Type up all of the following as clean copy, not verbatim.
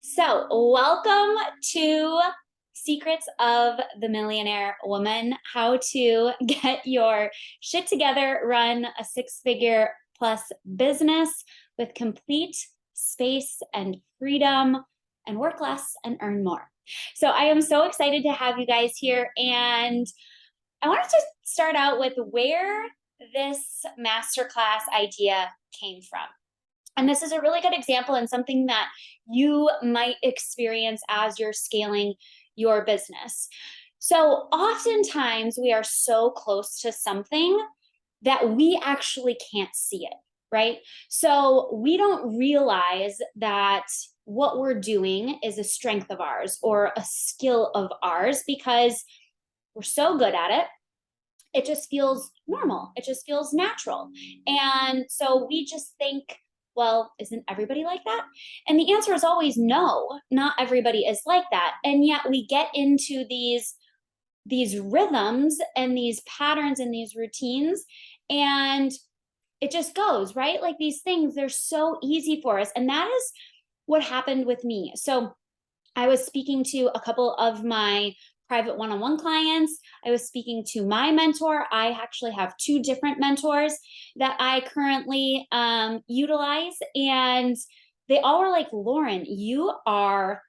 So, welcome to Secrets of the Millionaire Woman, how to get your shit together, run a six-figure plus business with complete space and freedom, and work less and earn more. So, I am so excited to have you guys here, and I wanted to start out with where this masterclass idea came from. And this is a really good example and something that you might experience as you're scaling your business. So, oftentimes we are so close to something that we actually can't see it, right? So, we don't realize that what we're doing is a strength of ours or a skill of ours because we're so good at it. It just feels normal, it just feels natural. And so we just think, well, isn't everybody like that? And the answer is always no, not everybody is like that. And yet we get into these rhythms and these patterns and these routines, and it just goes, right? Like these things, they're so easy for us. And that is what happened with me. So I was speaking to a couple of my private one-on-one clients. I was speaking to my mentor. I actually have two different mentors that I currently utilize. And they all were like, Lauren, you are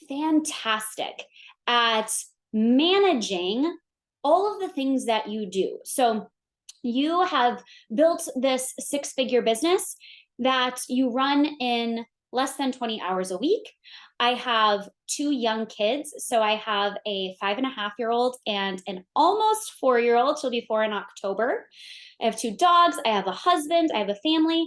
fantastic at managing all of the things that you do. So you have built this six-figure business that you run in less than 20 hours a week. I have two young kids. So I have a 5.5-year-old and an almost 4-year-old. She'll be 4 in October. I have two dogs. I have a husband. I have a family.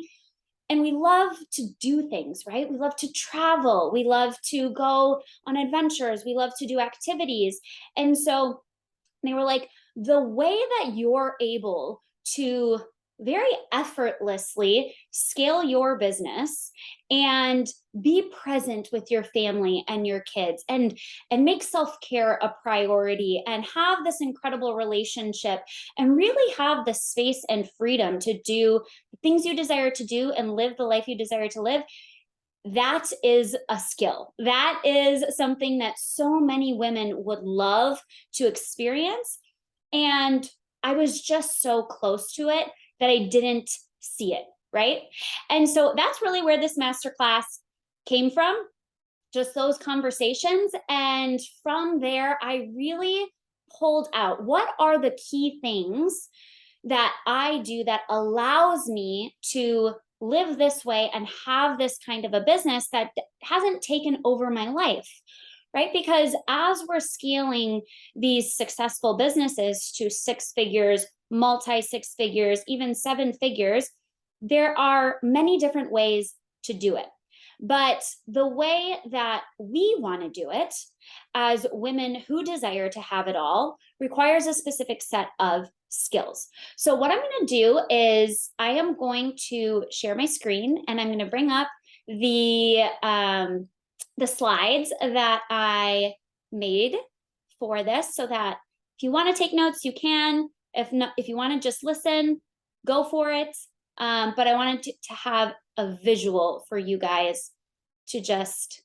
And we love to do things, right? We love to travel. We love to go on adventures. We love to do activities. And so they were like, the way that you're able to very effortlessly scale your business and be present with your family and your kids and make self-care a priority and have this incredible relationship and really have the space and freedom to do things you desire to do and live the life you desire to live, that is a skill. That is something that so many women would love to experience. And I was just so close to it that I didn't see it, right? And so that's really where this masterclass came from, just those conversations. And from there, I really pulled out what are the key things that I do that allows me to live this way and have this kind of a business that hasn't taken over my life, right? Because as we're scaling these successful businesses to six figures, multi six figures, even seven figures, there are many different ways to do it. But the way that we want to do it as women who desire to have it all requires a specific set of skills. So what I'm going to do is I am going to share my screen and I'm going to bring up the slides that I made for this so that if you want to take notes, you can. If not, if you want to just listen, go for it. But I wanted to have a visual for you guys to just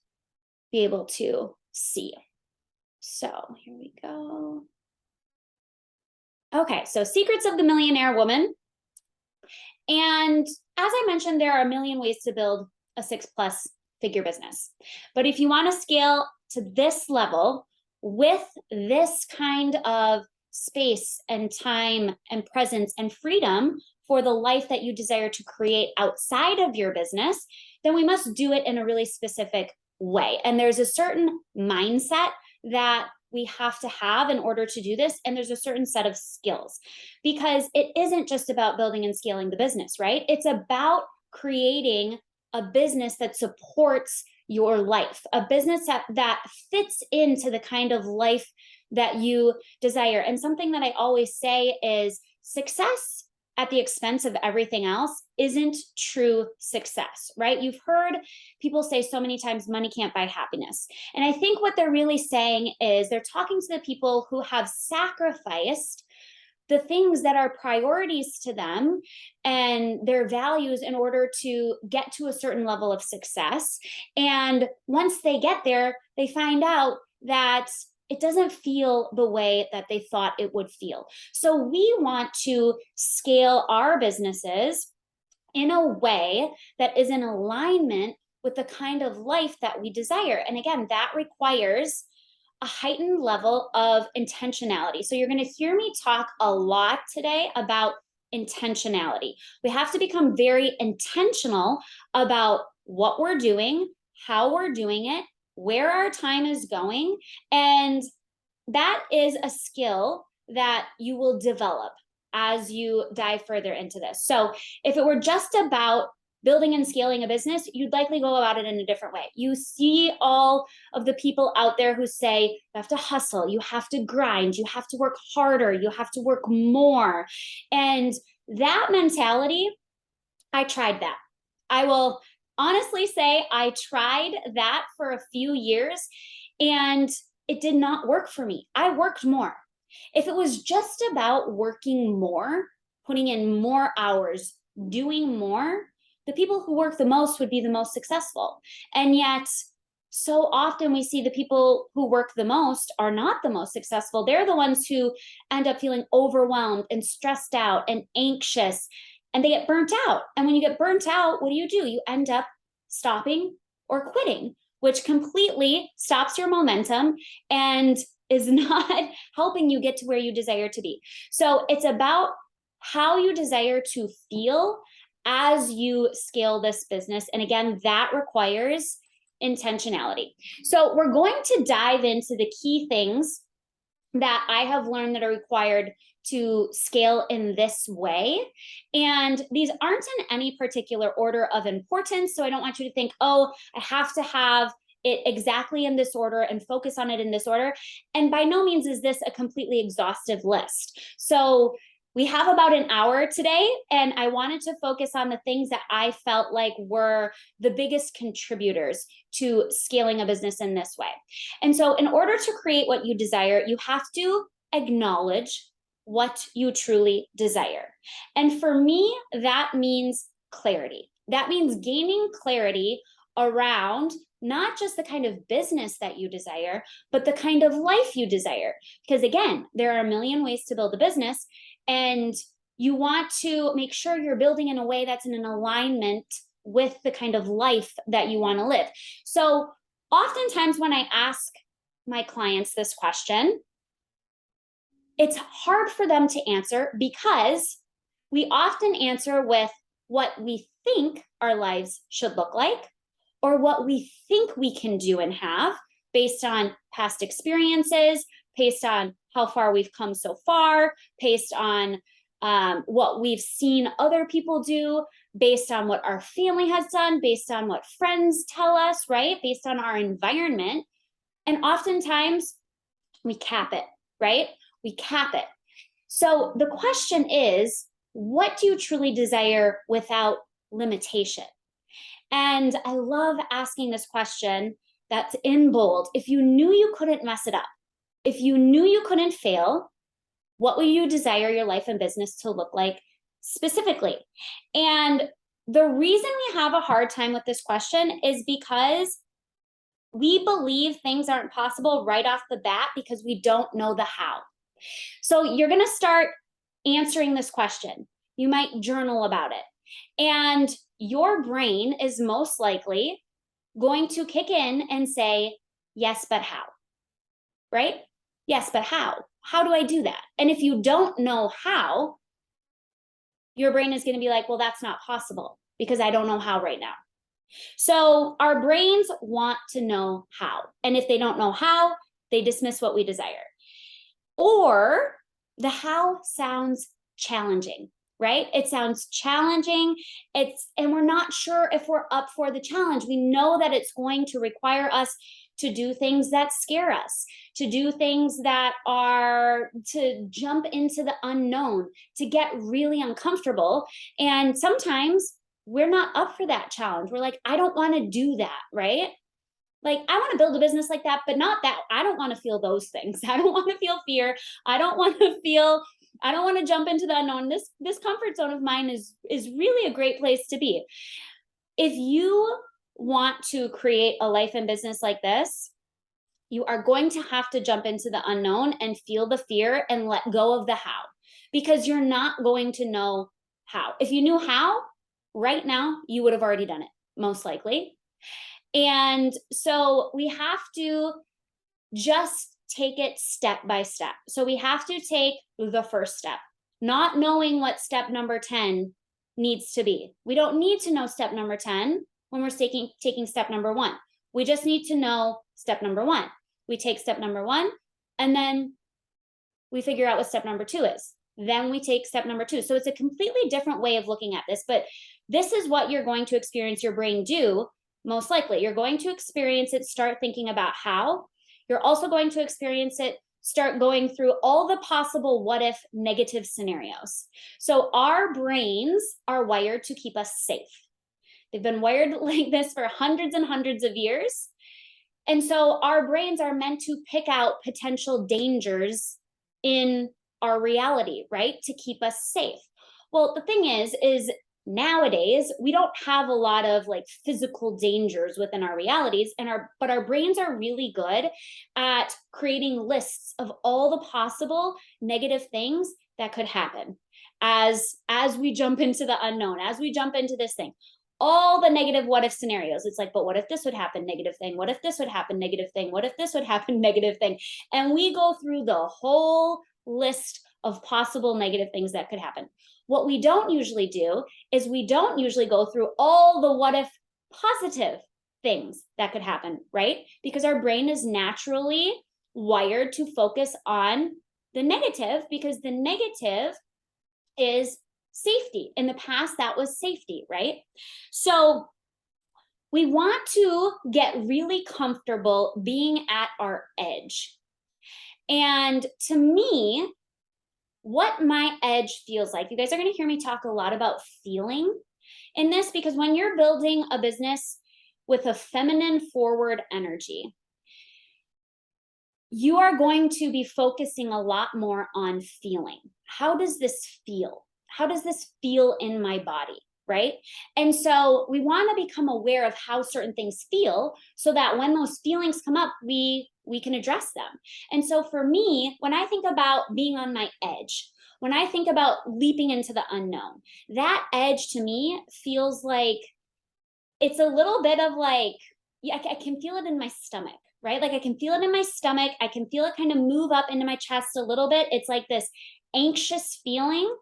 be able to see. So here we go. Okay, so Secrets of the Millionaire Woman. And as I mentioned, there are a million ways to build a 6+ figure business. But if you want to scale to this level with this kind of space and time and presence and freedom for the life that you desire to create outside of your business, then we must do it in a really specific way. And there's a certain mindset that we have to have in order to do this. And there's a certain set of skills because it isn't just about building and scaling the business, right? It's about creating a business that supports your life, a business that fits into the kind of life that you desire. And something that I always say is success at the expense of everything else isn't true success, right? You've heard people say so many times, money can't buy happiness. And I think what they're really saying is they're talking to the people who have sacrificed the things that are priorities to them and their values in order to get to a certain level of success. And once they get there, they find out that it doesn't feel the way that they thought it would feel. So we want to scale our businesses in a way that is in alignment with the kind of life that we desire. And again, that requires a heightened level of intentionality. So you're going to hear me talk a lot today about intentionality. We have to become very intentional about what we're doing, how we're doing it, where our time is going. And that is a skill that you will develop as you dive further into this. So if it were just about building and scaling a business, you'd likely go about it in a different way. You see all of the people out there who say you have to hustle, you have to grind, you have to work harder, you have to work more. And that mentality, I tried that. I will honestly say I tried that for a few years and it did not work for me. I worked more. If it was just about working more, putting in more hours, doing more, the people who work the most would be the most successful. And yet, so often we see the people who work the most are not the most successful. They're the ones who end up feeling overwhelmed and stressed out and anxious, and they get burnt out. And when you get burnt out, what do? You end up stopping or quitting, which completely stops your momentum and is not helping you get to where you desire to be. So it's about how you desire to feel as you scale this business. And again, that requires intentionality. So we're going to dive into the key things that I have learned that are required to scale in this way. And these aren't in any particular order of importance. So I don't want you to think, oh, I have to have it exactly in this order and focus on it in this order. And by no means is this a completely exhaustive list. So we have about an hour today, and I wanted to focus on the things that I felt like were the biggest contributors to scaling a business in this way. And so in order to create what you desire, you have to acknowledge what you truly desire. And for me, that means clarity. That means gaining clarity around not just the kind of business that you desire, but the kind of life you desire. Because again, there are a million ways to build a business, and you want to make sure you're building in a way that's in an alignment with the kind of life that you want to live. So oftentimes when I ask my clients this question, it's hard for them to answer because we often answer with what we think our lives should look like, or what we think we can do and have based on past experiences, based on how far we've come so far, based on what we've seen other people do, based on what our family has done, based on what friends tell us, right? Based on our environment. And oftentimes we cap it, right? We cap it. So the question is, what do you truly desire without limitation? And I love asking this question that's in bold. If you knew you couldn't mess it up, if you knew you couldn't fail, what would you desire your life and business to look like specifically? And the reason we have a hard time with this question is because we believe things aren't possible right off the bat because we don't know the how. So you're going to start answering this question. You might journal about it. And your brain is most likely going to kick in and say, yes, but how? Right? Yes, but how? How do I do that? And if you don't know how, your brain is going to be like, well, that's not possible because I don't know how right now. So our brains want to know how. And if they don't know how, they dismiss what we desire. Or the how sounds challenging, right? It sounds challenging. And we're not sure if we're up for the challenge. We know that it's going to require us to do things that scare us, to do things that are to jump into the unknown, to get really uncomfortable. And sometimes we're not up for that challenge. We're like, I don't want to do that, right? Like, I want to build a business like that, but not that. I don't want to feel those things. I don't want to feel fear. I don't want to feel I don't want to jump into the unknown. This comfort zone of mine is really a great place to be. If you want to create a life and business like this, you are going to have to jump into the unknown and feel the fear and let go of the how, because you're not going to know how. If you knew how, right now, you would have already done it, most likely. And so we have to just take it step by step. So we have to take the first step, not knowing what step number 10 needs to be. We don't need to know step number 10 when we're taking step number 1. We just need to know step number 1. We take step number 1, and then we figure out what step number 2 is. Then we take step number 2. So it's a completely different way of looking at this, but this is what you're going to experience your brain do, most likely. You're going to experience it, start thinking about how. You're also going to experience it, start going through all the possible what if negative scenarios. So our brains are wired to keep us safe. They've been wired like this for hundreds and hundreds of years. And so our brains are meant to pick out potential dangers in our reality, right? To keep us safe. Well, the thing is nowadays we don't have a lot of like physical dangers within our realities, but our brains are really good at creating lists of all the possible negative things that could happen as we jump into the unknown, as we jump into this thing. All the negative what if scenarios. It's like, but what if this would happen? Negative thing. What if this would happen? Negative thing. What if this would happen? Negative thing. And we go through the whole list of possible negative things that could happen. What we don't usually do is we don't usually go through all the what if positive things that could happen, right? Because our brain is naturally wired to focus on the negative, because the negative is safety. In the past, that was safety, right? So we want to get really comfortable being at our edge. And to me, what my edge feels like, you guys are going to hear me talk a lot about feeling in this, because when you're building a business with a feminine forward energy, you are going to be focusing a lot more on feeling. How does this feel? How does this feel in my body, right? And so we want to become aware of how certain things feel, so that when those feelings come up, we can address them. And so for me, when I think about being on my edge, when I think about leaping into the unknown, that edge to me feels like it's a little bit of like, yeah, I can feel it in my stomach, right? Like I can feel it in my stomach. I can feel it kind of move up into my chest a little bit. It's like this anxious feeling.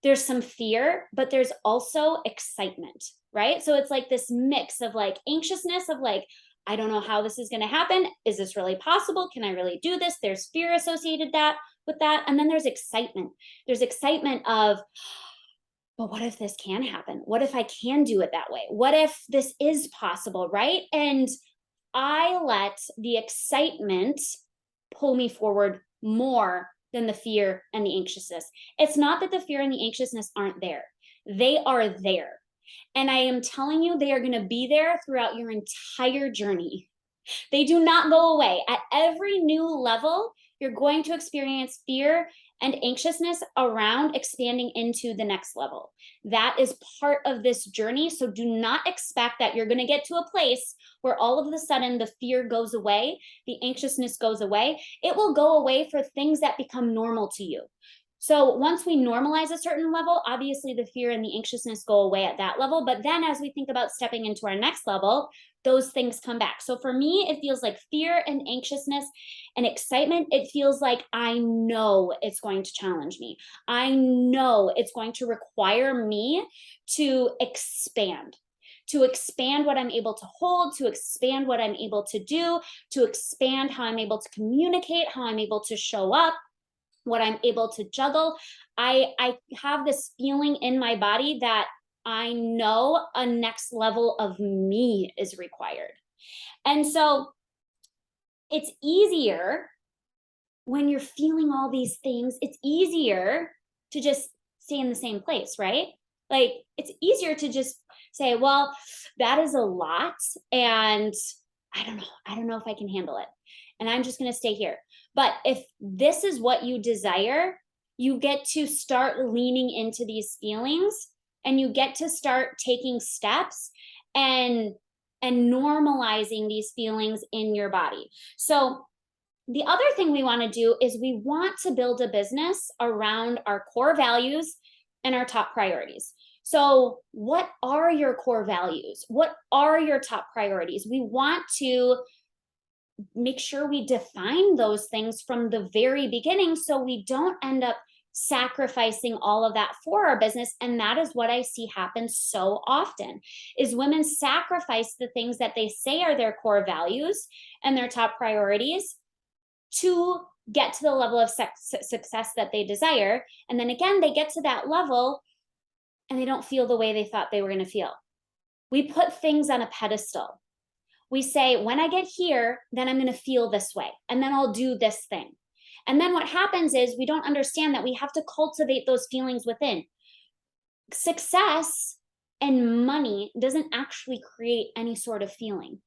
There's some fear, but there's also excitement, right? So it's like this mix of like anxiousness of like, I don't know how this is going to happen. Is this really possible? Can I really do this? There's fear associated with that. And then there's excitement. There's excitement of, but what if this can happen? What if I can do it that way? What if this is possible, right? And I let the excitement pull me forward more than the fear and the anxiousness. It's not that the fear and the anxiousness aren't there. They are there. And I am telling you, they are going to be there throughout your entire journey. They do not go away. At every new level, you're going to experience fear and anxiousness around expanding into the next level. That is part of this journey. So do not expect that you're going to get to a place where all of a sudden the fear goes away, the anxiousness goes away. It will go away for things that become normal to you. So once we normalize a certain level, obviously the fear and the anxiousness go away at that level. But then as we think about stepping into our next level, those things come back. So for me, it feels like fear and anxiousness and excitement. It feels like I know it's going to challenge me. I know it's going to require me to expand what I'm able to hold, to expand what I'm able to do, to expand how I'm able to communicate, how I'm able to show up, what I'm able to juggle. I have this feeling in my body that I know a next level of me is required. And so it's easier when you're feeling all these things, it's easier to just stay in the same place, right? Like it's easier to just say, well, that is a lot. And I don't know if I can handle it. And I'm just going to stay here. But if this is what you desire, You get to start leaning into these feelings, and you get to start taking steps and normalizing these feelings in your body. So the other thing we want to do is we want to build a business around our core values and our top priorities. So, what are your core values? What are your top priorities? We want to make sure we define those things from the very beginning so we don't end up sacrificing all of that for our business. And that is what I see happen so often is women sacrifice the things that they say are their core values and their top priorities to get to the level of success that they desire. And then again, they get to that level and they don't feel the way they thought they were going to feel. We put things on a pedestal. We say, when I get here, then I'm going to feel this way, and then I'll do this thing. And then what happens is we don't understand that we have to cultivate those feelings within. Success and money doesn't actually create any sort of feeling.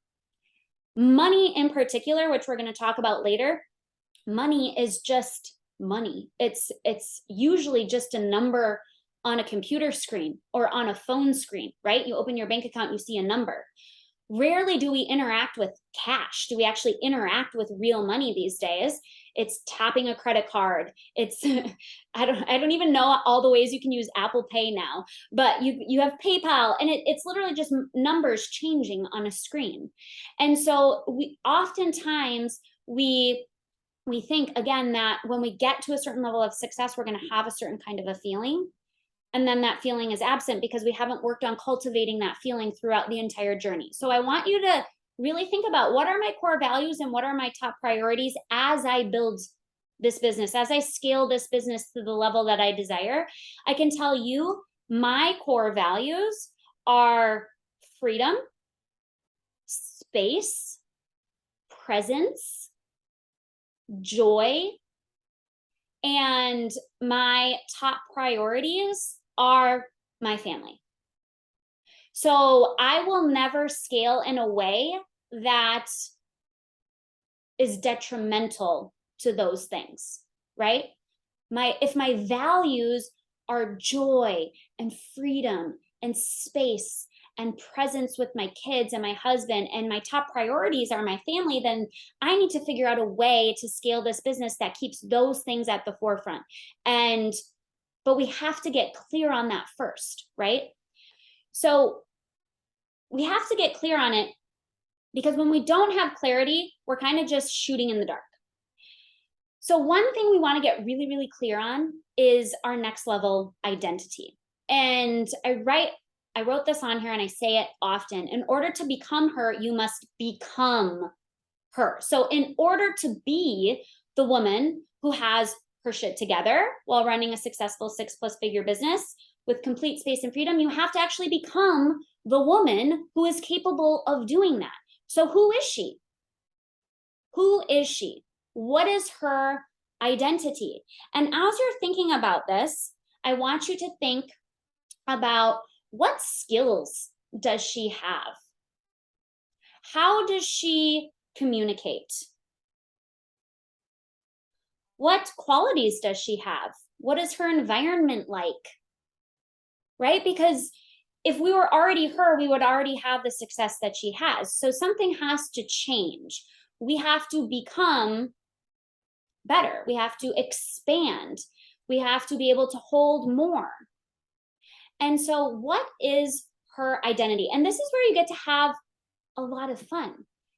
Money in particular, which we're going to talk about later, money is just money. It's usually just a number on a computer screen or on a phone screen, right? You open your bank account, you see a number. Rarely do we interact with cash. Do we actually interact with real money these days? It's tapping a credit card. It's I don't even know all the ways you can use Apple Pay now, but you have PayPal, and it's literally just numbers changing on a screen. And so we oftentimes we think again that when we get to a certain level of success, we're going to have a certain kind of a feeling. And then that feeling is absent because we haven't worked on cultivating that feeling throughout the entire journey. So I want you to really think about, what are my core values and what are my top priorities as I build this business, as I scale this business to the level that I desire. I can tell you my core values are freedom, space, presence, joy, and my top priorities are my family. So I will never scale in a way that is detrimental to those things, right? If my values are joy and freedom and space and presence with my kids and my husband, and my top priorities are my family, then I need to figure out a way to scale this business that keeps those things at the forefront. But we have to get clear on that first, right? So we have to get clear on it, because when we don't have clarity, we're kind of just shooting in the dark. So one thing we want to get really, really clear on is our next level identity. And I wrote this on here and I say it often. In order to become her, you must become her. So in order to be the woman who has her shit together while running a successful 6+ figure business with complete space and freedom, you have to actually become the woman who is capable of doing that. So who is she? Who is she? What is her identity? And as you're thinking about this, I want you to think about, what skills does she have? How does she communicate? What qualities does she have? What is her environment like? Right? Because if we were already her, we would already have the success that she has. So something has to change. We have to become better. We have to expand. We have to be able to hold more. And so what is her identity? And this is where you get to have a lot of fun,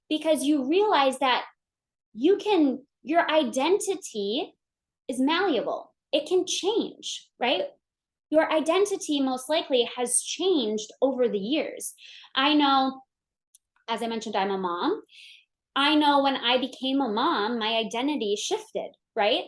because you realize that your identity is malleable. It can change, right? Your identity most likely has changed over the years. I know, as I mentioned, I'm a mom. I know when I became a mom, my identity shifted, right?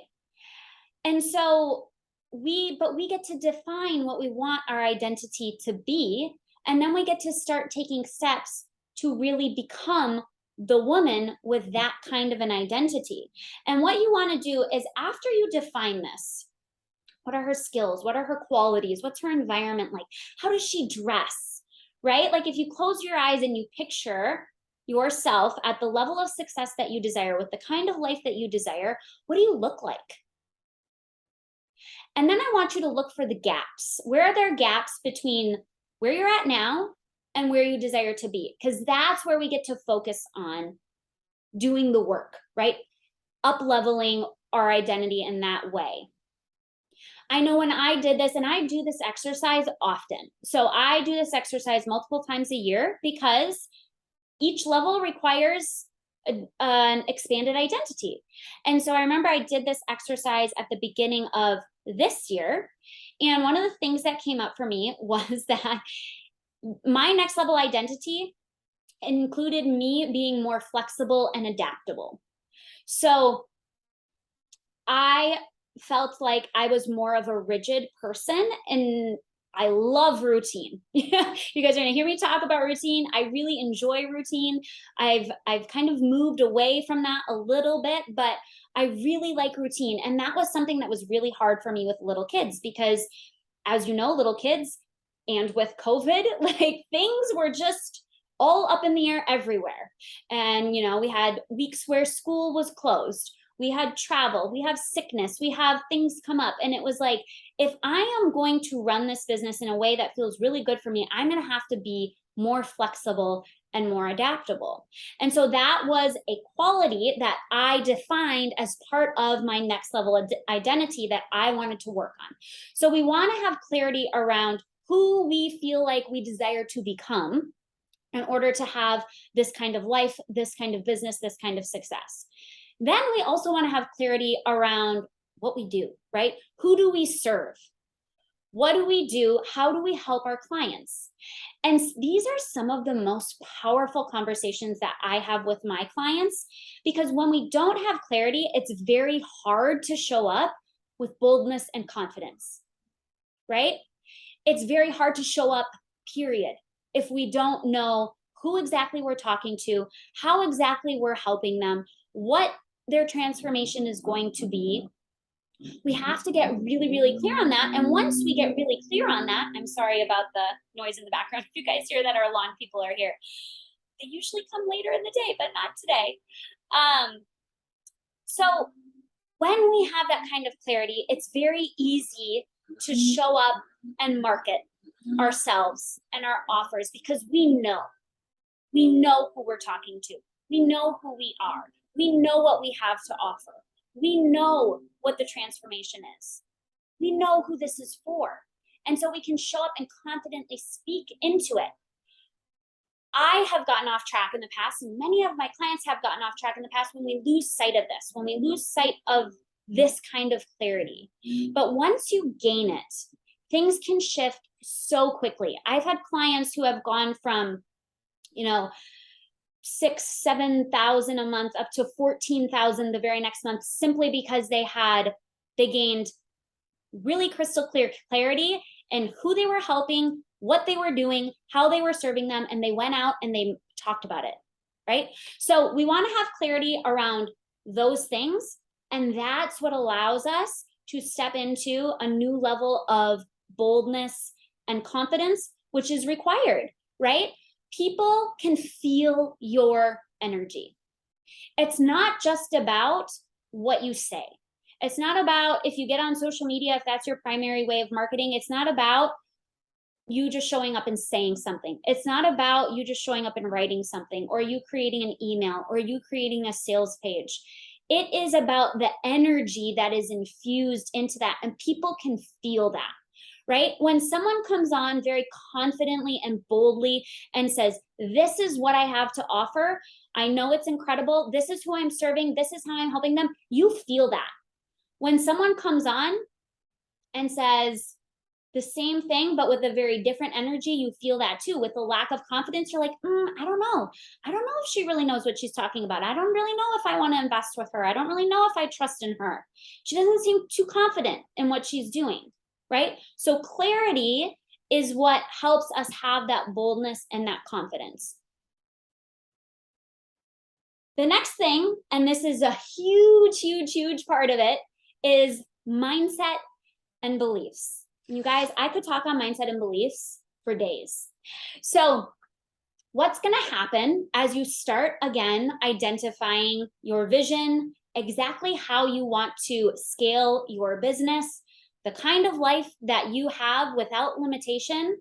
And so we get to define what we want our identity to be. And then we get to start taking steps to really become the woman with that kind of an identity. And what you want to do is, after you define this, what are her skills? What are her qualities? What's her environment like? How does she dress? Right? Like, if you close your eyes and you picture yourself at the level of success that you desire, with the kind of life that you desire, what do you look like? And then I want you to look for the gaps. Where are there gaps between where you're at now and where you desire to be? Because that's where we get to focus on doing the work, right? Up leveling our identity in that way. I know when I did this, and I do this exercise often. So I do this exercise multiple times a year because each level requires an expanded identity. And so I remember I did this exercise at the beginning of this year. And one of the things that came up for me was that my next level identity included me being more flexible and adaptable. So I felt like I was more of a rigid person, and I love routine. You guys are going to hear me talk about routine. I really enjoy routine. I've kind of moved away from that a little bit, but I really like routine. And that was something that was really hard for me with little kids because, as you know, little kids, and with COVID, like things were just all up in the air everywhere. And, we had weeks where school was closed. We had travel, we have sickness, we have things come up. And it was like, if I am going to run this business in a way that feels really good for me, I'm going to have to be more flexible and more adaptable. And so that was a quality that I defined as part of my next level identity that I wanted to work on. So we want to have clarity around who we feel like we desire to become in order to have this kind of life, this kind of business, this kind of success. Then we also want to have clarity around what we do, right? Who do we serve? What do we do? How do we help our clients? And these are some of the most powerful conversations that I have with my clients, because when we don't have clarity, it's very hard to show up with boldness and confidence, right? It's very hard to show up, period, if we don't know who exactly we're talking to, how exactly we're helping them, what their transformation is going to be. We have to get really, really clear on that. And once we get really clear on that, I'm sorry about the noise in the background. If you guys hear that, our lawn people are here. They usually come later in the day, but not today. So when we have that kind of clarity, it's very easy to show up and market ourselves and our offers because we know who we're talking to. We know who we are. We know what we have to offer. We know what the transformation is. We know who this is for. And so we can show up and confidently speak into it. I have gotten off track in the past, and many of my clients have gotten off track in the past when we lose sight of this, when we lose sight of this kind of clarity. But once you gain it, things can shift so quickly. I've had clients who have gone from, 6,000-7,000 a month up to 14,000 the very next month, simply because they gained really crystal clear clarity in who they were helping, what they were doing, how they were serving them, and they went out and they talked about it, right? So we want to have clarity around those things, and that's what allows us to step into a new level of boldness and confidence, which is required, right? People can feel your energy. It's not just about what you say. It's not about if you get on social media, if that's your primary way of marketing. It's not about you just showing up and saying something. It's not about you just showing up and writing something, or you creating an email, or you creating a sales page. It is about the energy that is infused into that, and people can feel that. Right? When someone comes on very confidently and boldly and says, this is what I have to offer. I know it's incredible. This is who I'm serving. This is how I'm helping them. You feel that. When someone comes on and says the same thing, but with a very different energy, you feel that too. With a lack of confidence, you're like, I don't know. I don't know if she really knows what she's talking about. I don't really know if I want to invest with her. I don't really know if I trust in her. She doesn't seem too confident in what she's doing. Right? So clarity is what helps us have that boldness and that confidence. The next thing, and this is a huge, huge, huge part of it, is mindset and beliefs. You guys, I could talk on mindset and beliefs for days. So what's going to happen as you start again identifying your vision, exactly how you want to scale your business, the kind of life that you have without limitation,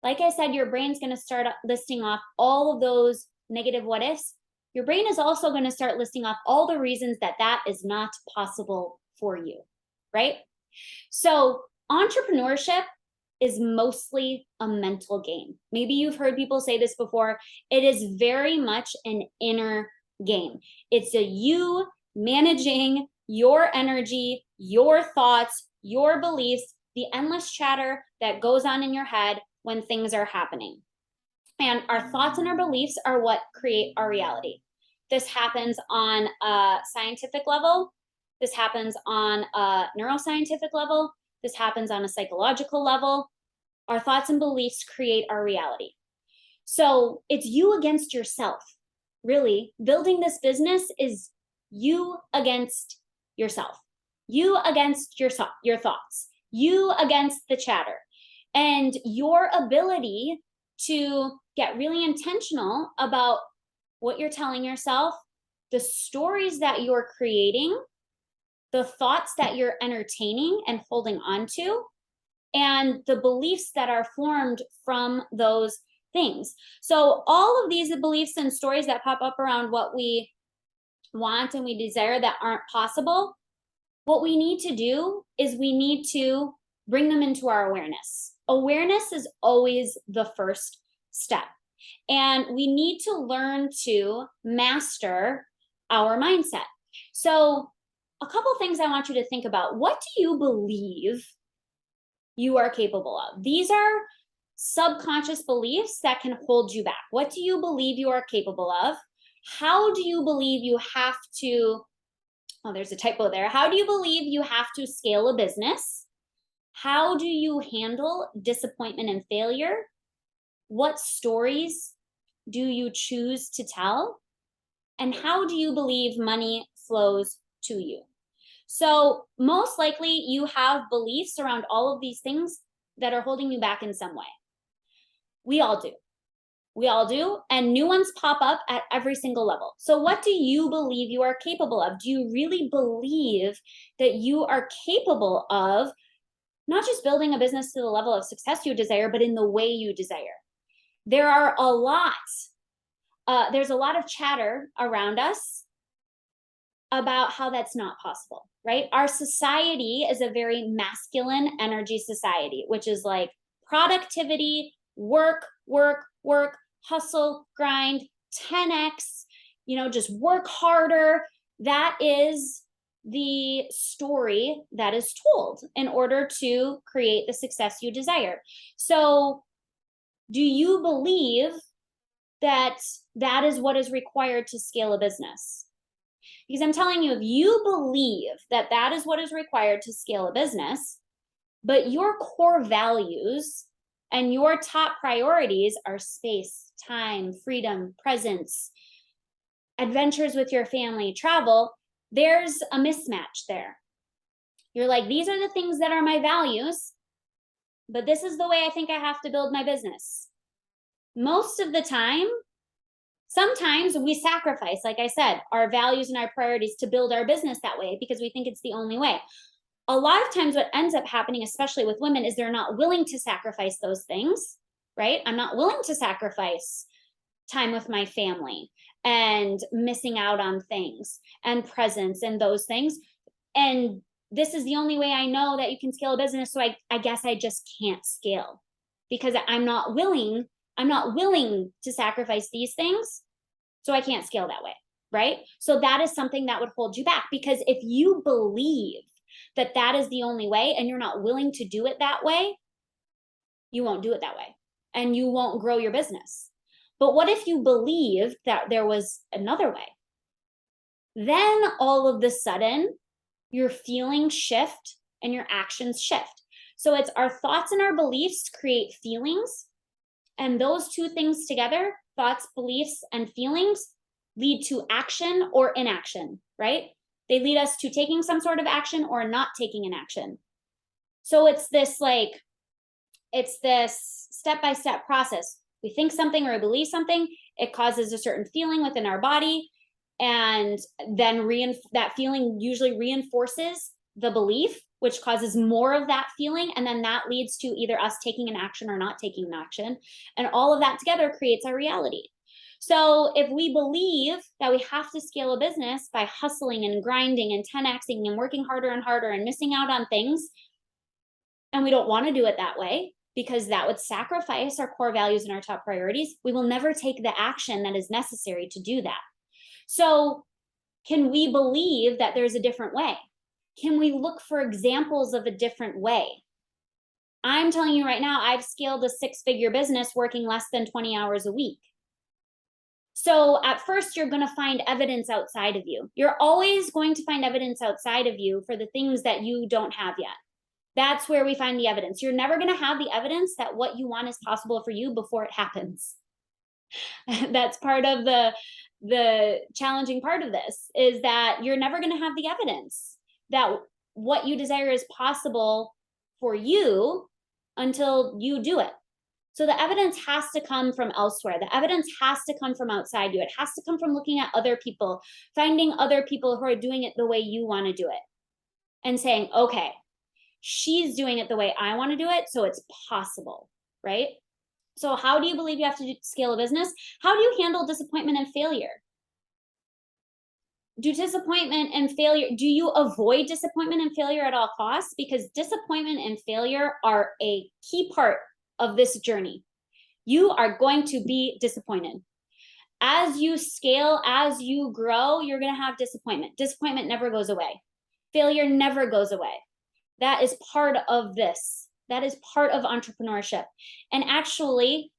like I said, your brain's going to start listing off all of those negative what ifs. Your brain is also going to start listing off all the reasons that that is not possible for you, right? So entrepreneurship is mostly a mental game. Maybe you've heard people say this before. It is very much an inner game. It's a you managing your energy, your thoughts, your beliefs, the endless chatter that goes on in your head when things are happening. And our thoughts and our beliefs are what create our reality. This happens on a scientific level. This happens on a neuroscientific level. This happens on a psychological level. Our thoughts and beliefs create our reality. So it's you against yourself. Really, building this business is you against yourself. You against your thoughts. You against the chatter. And your ability to get really intentional about what you're telling yourself, the stories that you're creating, the thoughts that you're entertaining and holding on to, and the beliefs that are formed from those things. So all of these beliefs and stories that pop up around what we want and we desire that aren't possible, what we need to do is we need to bring them into our awareness. Awareness is always the first step. And we need to learn to master our mindset. So a couple things I want you to think about. What do you believe you are capable of? These are subconscious beliefs that can hold you back. What do you believe you are capable of? How do you believe you have to, oh, there's a typo there. How do you believe you have to scale a business? How do you handle disappointment and failure? What stories do you choose to tell? And how do you believe money flows to you? So most likely you have beliefs around all of these things that are holding you back in some way. We all do. We all do. And new ones pop up at every single level. So what do you believe you are capable of? Do you really believe that you are capable of not just building a business to the level of success you desire, but in the way you desire? There are a lot, there's a lot of chatter around us about how that's not possible, right? Our society is a very masculine energy society, which is like productivity, work, work, work, hustle, grind, 10x, just work harder. That is the story that is told in order to create the success you desire. So do you believe that that is what is required to scale a business? Because I'm telling you, if you believe that that is what is required to scale a business, but your core values and your top priorities are space, time, freedom, presence, adventures with your family, travel, there's a mismatch there. You're like, these are the things that are my values, but this is the way I think I have to build my business. Most of the time, sometimes we sacrifice, like I said, our values and our priorities to build our business that way because we think it's the only way. A lot of times what ends up happening, especially with women, is they're not willing to sacrifice those things, right? I'm not willing to sacrifice time with my family and missing out on things and presence and those things. And this is the only way I know that you can scale a business. So I guess I just can't scale because I'm not willing to sacrifice these things. So I can't scale that way, right? So that is something that would hold you back, because if you believe that that is the only way and you're not willing to do it that way, you won't do it that way and you won't grow your business. But what if you believe that there was another way? Then all of the sudden, your feelings shift and your actions shift. So it's our thoughts and our beliefs create feelings. And those two things together, thoughts, beliefs, and feelings, lead to action or inaction, right? They lead us to taking some sort of action or not taking an action. So it's this step-by-step process. We think something or we believe something, it causes a certain feeling within our body, and then that feeling usually reinforces the belief, which causes more of that feeling. And then that leads to either us taking an action or not taking an action. And all of that together creates our reality. So if we believe that we have to scale a business by hustling and grinding and 10xing and working harder and harder and missing out on things, and we don't want to do it that way because that would sacrifice our core values and our top priorities, we will never take the action that is necessary to do that. So can we believe that there's a different way? Can we look for examples of a different way? I'm telling you right now, I've scaled a 6-figure business working less than 20 hours a week. So at first, you're going to find evidence outside of you. You're always going to find evidence outside of you for the things that you don't have yet. That's where we find the evidence. You're never going to have the evidence that what you want is possible for you before it happens. That's part of the challenging part of this, is that you're never going to have the evidence that what you desire is possible for you until you do it. So the evidence has to come from elsewhere. The evidence has to come from outside you. It has to come from looking at other people, finding other people who are doing it the way you want to do it, and saying, okay, she's doing it the way I want to do it, so it's possible, right? So how do you believe you have to scale a business? How do you handle disappointment and failure? Do you avoid disappointment and failure at all costs? Because disappointment and failure are a key part of this journey. You are going to be disappointed. As you scale, as you grow, you're going to have disappointment. Disappointment never goes away. Failure never goes away. That is part of this. That is part of entrepreneurship. And actually,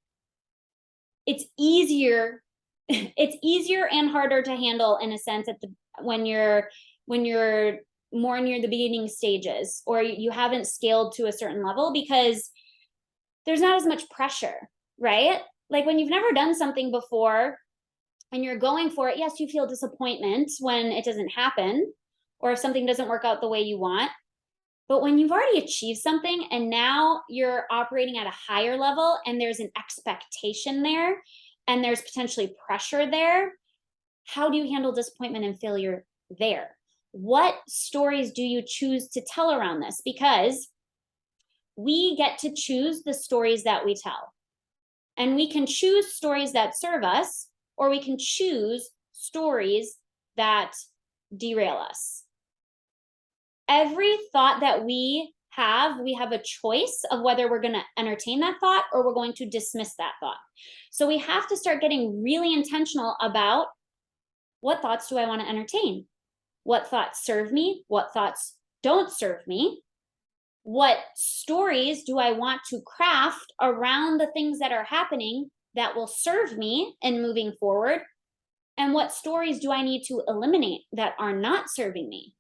it's easier and harder to handle in a sense when you're more near the beginning stages, or you haven't scaled to a certain level, because there's not as much pressure, right? Like when you've never done something before and you're going for it, yes, you feel disappointment when it doesn't happen or if something doesn't work out the way you want. But when you've already achieved something and now you're operating at a higher level and there's an expectation there and there's potentially pressure there, how do you handle disappointment and failure there? What stories do you choose to tell around this? Because we get to choose the stories that we tell. And we can choose stories that serve us, or we can choose stories that derail us. Every thought that we have a choice of whether we're going to entertain that thought or we're going to dismiss that thought. So we have to start getting really intentional about, what thoughts do I want to entertain? What thoughts serve me? What thoughts don't serve me? What stories do I want to craft around the things that are happening that will serve me in moving forward? And what stories do I need to eliminate that are not serving me?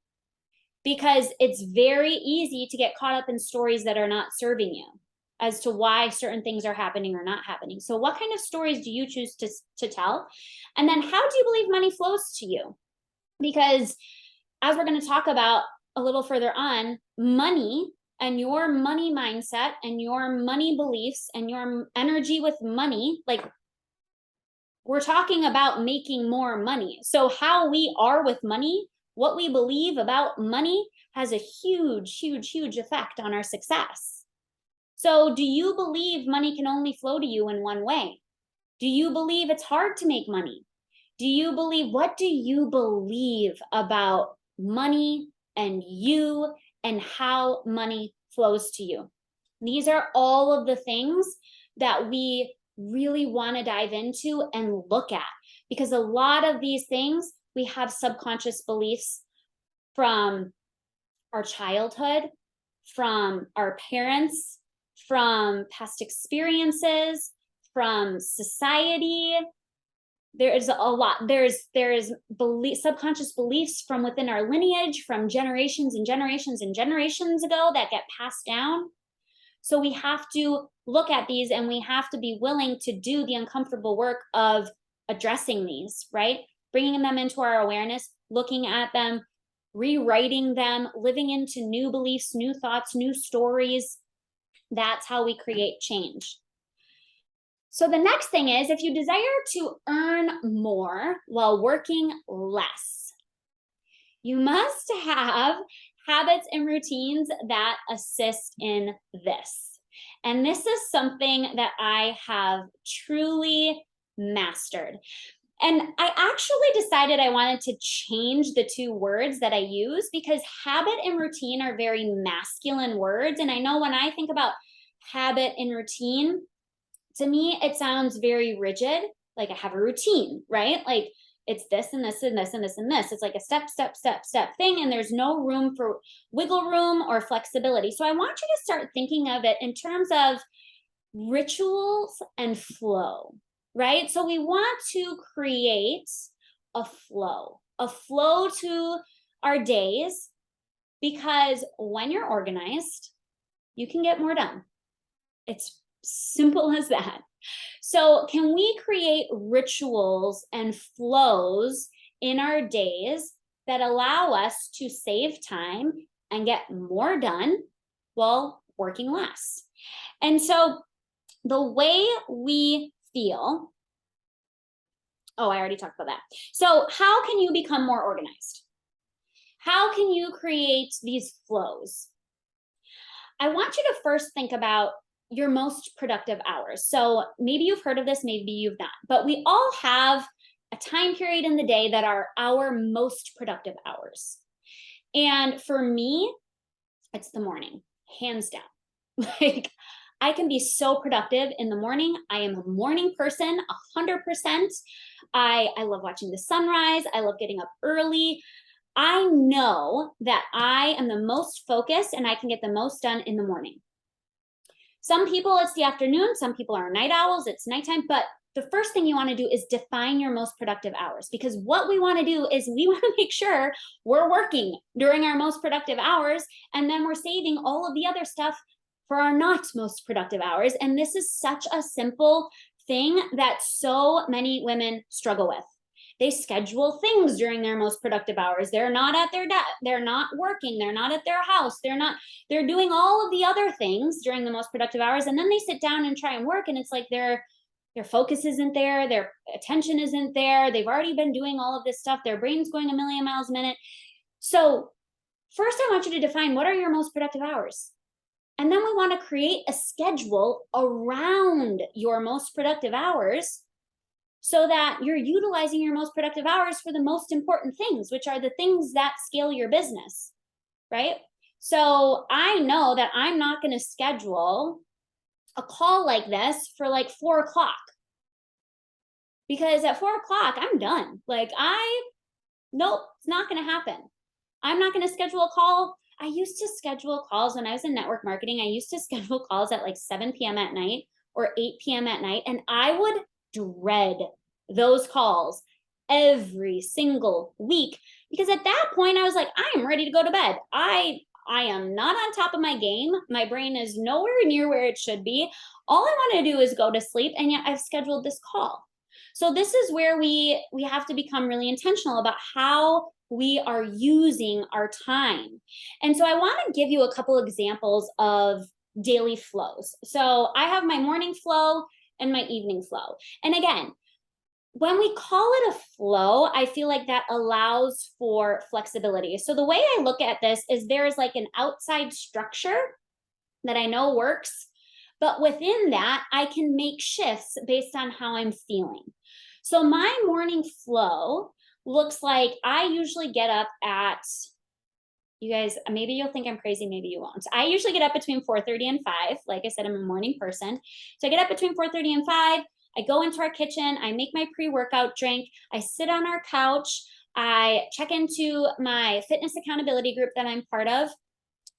Because it's very easy to get caught up in stories that are not serving you as to why certain things are happening or not happening. So what kind of stories do you choose to tell? And then how do you believe money flows to you? Because as we're going to talk about a little further on, money and your money mindset and your money beliefs and your energy with money, like, we're talking about making more money. So how we are with money, what we believe about money, has a huge, huge, huge effect on our success. So do you believe money can only flow to you in one way? Do you believe it's hard to make money? What do you believe about money and you and how money flows to you? These are all of the things that we really want to dive into and look at, because a lot of these things, we have subconscious beliefs from our childhood, from our parents, from past experiences, from society. There is a lot. There's subconscious beliefs from within our lineage, from generations and generations and generations ago, that get passed down. So we have to look at these, and we have to be willing to do the uncomfortable work of addressing these, right? Bringing them into our awareness, looking at them, rewriting them, living into new beliefs, new thoughts, new stories. That's how we create change. So the next thing is, if you desire to earn more while working less, you must have habits and routines that assist in this. And this is something that I have truly mastered. And I actually decided I wanted to change the two words that I use because habit and routine are very masculine words. And I know when I think about habit and routine, to me, it sounds very rigid. Like I have a routine, right? Like it's this and this and this and this and this. It's like a step, step, step, step thing. And there's no room for wiggle room or flexibility. So I want you to start thinking of it in terms of rituals and flow, right? So we want to create a flow to our days, because when you're organized, you can get more done. It's simple as that. So, can we create rituals and flows in our days that allow us to save time and get more done while working less? And so, the way we feel, oh, I already talked about that. So, how can you become more organized? How can you create these flows? I want you to first think about your most productive hours. So maybe you've heard of this, maybe you've not, but we all have a time period in the day that are our most productive hours. And for me, it's the morning, hands down. Like I can be so productive in the morning. I am a morning person, 100%. I love watching the sunrise. I love getting up early. I know that I am the most focused and I can get the most done in the morning. Some people, it's the afternoon. Some people are night owls. It's nighttime. But the first thing you want to do is define your most productive hours, because what we want to do is we want to make sure we're working during our most productive hours, and then we're saving all of the other stuff for our not most productive hours. And this is such a simple thing that so many women struggle with. They schedule things during their most productive hours. They're not at their desk. They're not working. They're not at their house. They're doing all of the other things during the most productive hours. And then they sit down and try and work. And it's like their focus isn't there. Their attention isn't there. They've already been doing all of this stuff. Their brain's going a million miles a minute. So first, I want you to define what are your most productive hours. And then we want to create a schedule around your most productive hours, so that you're utilizing your most productive hours for the most important things, which are the things that scale your business, right? So I know that I'm not going to schedule a call like this for like 4 o'clock, because at 4 o'clock, I'm done. Like nope, it's not going to happen. I'm not going to schedule a call. I used to schedule calls when I was in network marketing. I used to schedule calls at like 7 p.m. at night or 8 p.m. at night. And I would dread those calls every single week, because at that point I was like, I am ready to go to bed. I am not on top of my game. My brain is nowhere near where it should be. All I want to do is go to sleep, and yet I've scheduled this call. So this is where we have to become really intentional about how we are using our time. And so I want to give you a couple examples of daily flows. So I have my morning flow and my evening flow. And again, when we call it a flow, I feel like that allows for flexibility. So the way I look at this is there's like an outside structure that I know works, but within that, I can make shifts based on how I'm feeling. So my morning flow looks like I usually get up at, you guys, maybe you'll think I'm crazy, maybe you won't. I usually get up between 4:30 and 5. Like I said, I'm a morning person. So I get up between 4:30 and 5. I go into our kitchen, I make my pre-workout drink, I sit on our couch, I check into my fitness accountability group that I'm part of,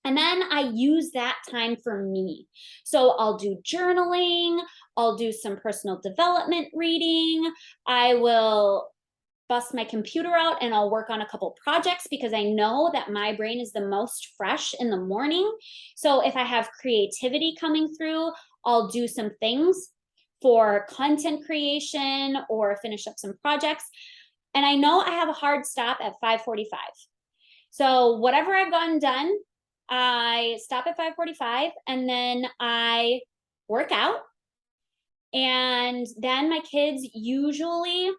and then I use that time for me. So I'll do journaling, I'll do some personal development reading, I will bust my computer out and I'll work on a couple projects, because I know that my brain is the most fresh in the morning. So if I have creativity coming through, I'll do some things for content creation or finish up some projects. And I know I have a hard stop at 5:45. So whatever I've gotten done, I stop at 5:45 and then I work out. And then my kids usually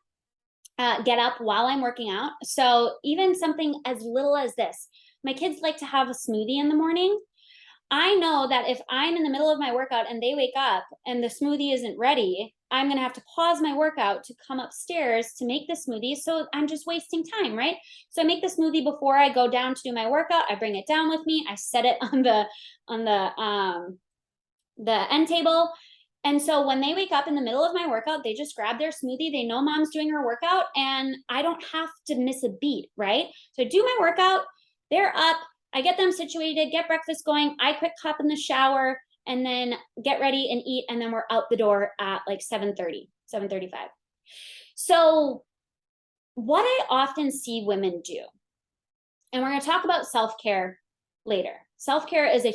get up while I'm working out. So even something as little as this, my kids like to have a smoothie in the morning. I know that if I'm in the middle of my workout and they wake up and the smoothie isn't ready, I'm going to have to pause my workout to come upstairs to make the smoothie. So I'm just wasting time, right? So I make the smoothie before I go down to do my workout. I bring it down with me. I set it on the end table. And so when they wake up in the middle of my workout, they just grab their smoothie. They know mom's doing her workout and I don't have to miss a beat, right? So I do my workout, they're up, I get them situated, get breakfast going, I quick hop in the shower and then get ready and eat. And then we're out the door at like 7:30, 7:35. So what I often see women do, and we're going to talk about self-care later. Self-care is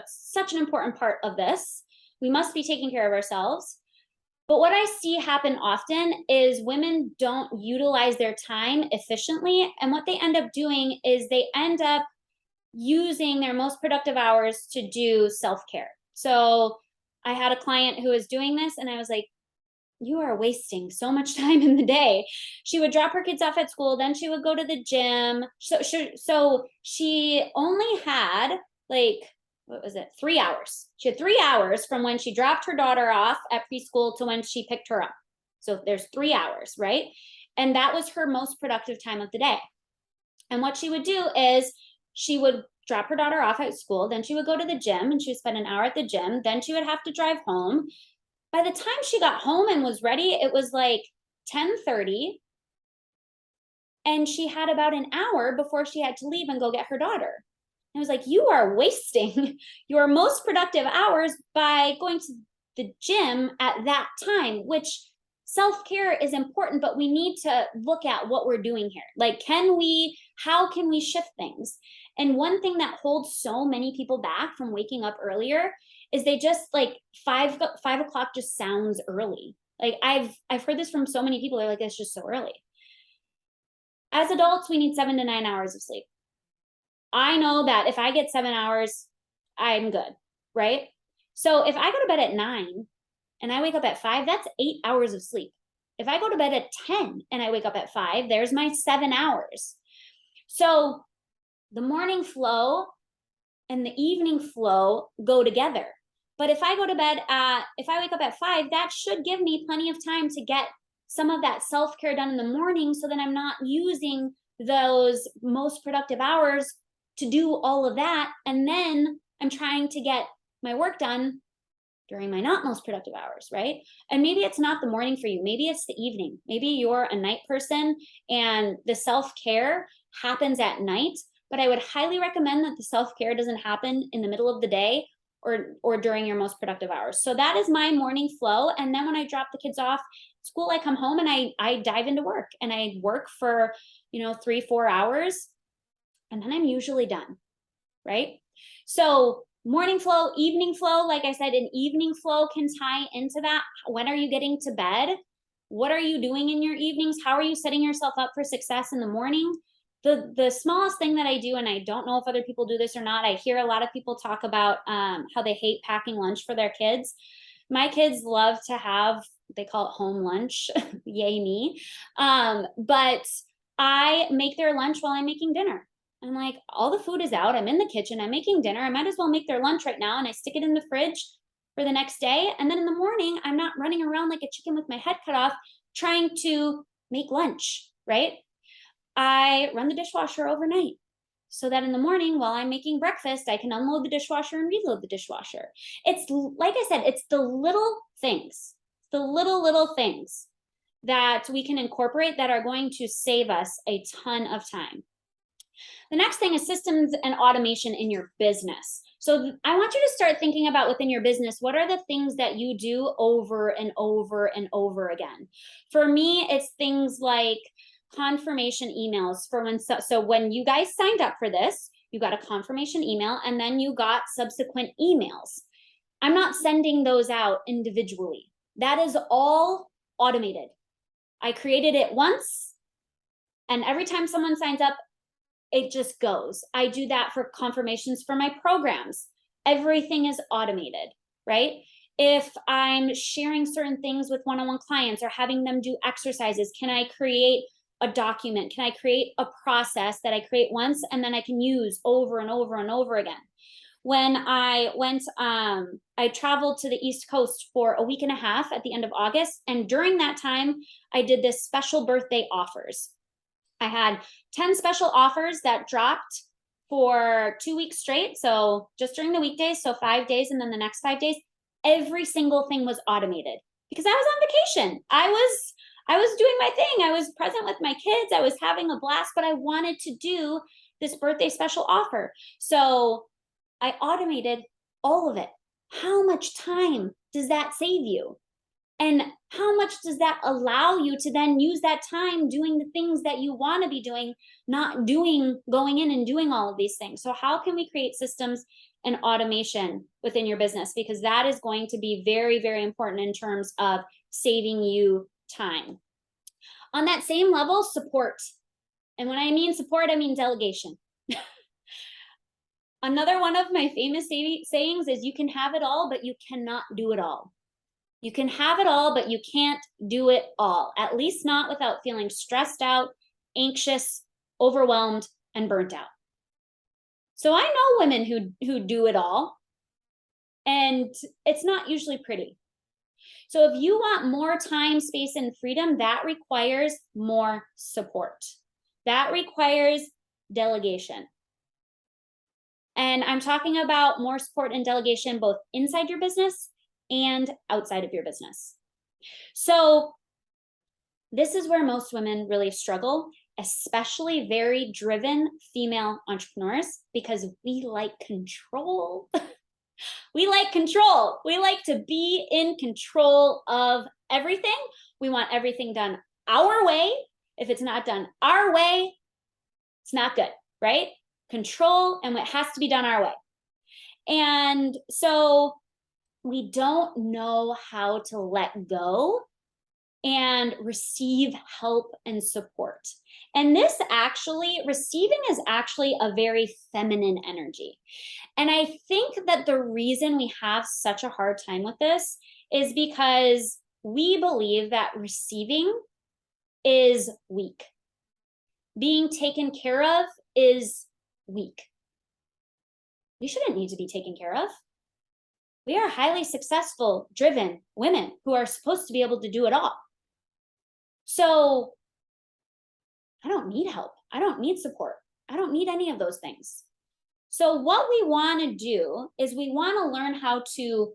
such an important part of this. We must be taking care of ourselves. But what I see happen often is women don't utilize their time efficiently. And what they end up doing is they end up using their most productive hours to do self-care. So I had a client who was doing this and I was like, you are wasting so much time in the day. She would drop her kids off at school, then she would go to the gym. So she only had like, what was it, 3 hours. She had 3 hours from when she dropped her daughter off at preschool to when she picked her up. So there's 3 hours, right? And that was her most productive time of the day. And what she would do is she would drop her daughter off at school, then she would go to the gym and she would spend an hour at the gym, then she would have to drive home. By the time she got home and was ready, it was like 10:30. And she had about an hour before she had to leave and go get her daughter. I was like, you are wasting your most productive hours by going to the gym at that time, which self-care is important, but we need to look at what we're doing here. Like, how can we shift things? And one thing that holds so many people back from waking up earlier is they just like 5 o'clock just sounds early. Like I've heard this from so many people. They're like, it's just so early. As adults, we need 7 to 9 hours of sleep. I know that if I get 7 hours, I'm good, right? So if I go to bed at 9 and I wake up at 5, that's 8 hours of sleep. If I go to bed at 10 and I wake up at 5, there's my 7 hours. So the morning flow and the evening flow go together. But if I wake up at 5, that should give me plenty of time to get some of that self-care done in the morning so that I'm not using those most productive hours to do all of that. And then I'm trying to get my work done during my not most productive hours, right? And maybe it's not the morning for you. Maybe it's the evening. Maybe you're a night person and the self-care happens at night. But I would highly recommend that the self-care doesn't happen in the middle of the day or during your most productive hours. So that is my morning flow. And then when I drop the kids off school, I come home and I dive into work and I work for, 3-4 hours and then I'm usually done, right? So morning flow, evening flow, like I said, an evening flow can tie into that. When are you getting to bed? What are you doing in your evenings? How are you setting yourself up for success in the morning? The smallest thing that I do, and I don't know if other people do this or not, I hear a lot of people talk about how they hate packing lunch for their kids. My kids love to have, they call it home lunch, yay me. But I make their lunch while I'm making dinner. I'm like, all the food is out. I'm in the kitchen. I'm making dinner. I might as well make their lunch right now. And I stick it in the fridge for the next day. And then in the morning, I'm not running around like a chicken with my head cut off trying to make lunch, right? I run the dishwasher overnight so that in the morning while I'm making breakfast, I can unload the dishwasher and reload the dishwasher. It's like I said, it's the little things, the little things that we can incorporate that are going to save us a ton of time. The next thing is systems and automation in your business. So I want you to start thinking about within your business, what are the things that you do over and over and over again? For me, it's things like confirmation emails for when you guys signed up for this, you got a confirmation email and then you got subsequent emails. I'm not sending those out individually. That is all automated. I created it once and every time someone signs up, it just goes. I do that for confirmations for my programs. Everything is automated, right? If I'm sharing certain things with one-on-one clients or having them do exercises, can I create a document? Can I create a process that I create once and then I can use over and over and over again? When I went, I traveled to the East Coast for a week and a half at the end of August. And during that time, I did this special birthday offers. I had 10 special offers that dropped for 2 weeks straight. So just during the weekdays, so 5 days, and then the next 5 days, every single thing was automated because I was on vacation. I was doing my thing. I was present with my kids. I was having a blast, but I wanted to do this birthday special offer. So I automated all of it. How much time does that save you? And how much does that allow you to then use that time doing the things that you want to be doing, not doing, going in and doing all of these things? So, how can we create systems and automation within your business? Because that is going to be very, very important in terms of saving you time. On that same level, support. And when I mean support, I mean delegation. Another one of my famous sayings is you can have it all, but you cannot do it all. You can have it all, but you can't do it all, at least not without feeling stressed out, anxious, overwhelmed, and burnt out. So I know women who do it all, and it's not usually pretty. So if you want more time, space, and freedom, that requires more support. That requires delegation. And I'm talking about more support and delegation both inside your business and outside of your business. So this is where most women really struggle, especially very driven female entrepreneurs, because we like control. We like control. We like to be in control of everything. We want everything done our way. If it's not done our way, it's not good, right? Control, and it has to be done our way. And so we don't know how to let go and receive help and support. And this actually, receiving is actually a very feminine energy. And I think that the reason we have such a hard time with this is because we believe that receiving is weak. Being taken care of is weak. We shouldn't need to be taken care of. We are highly successful, driven women who are supposed to be able to do it all. So I don't need help. I don't need support. I don't need any of those things. So what we want to do is we want to learn how to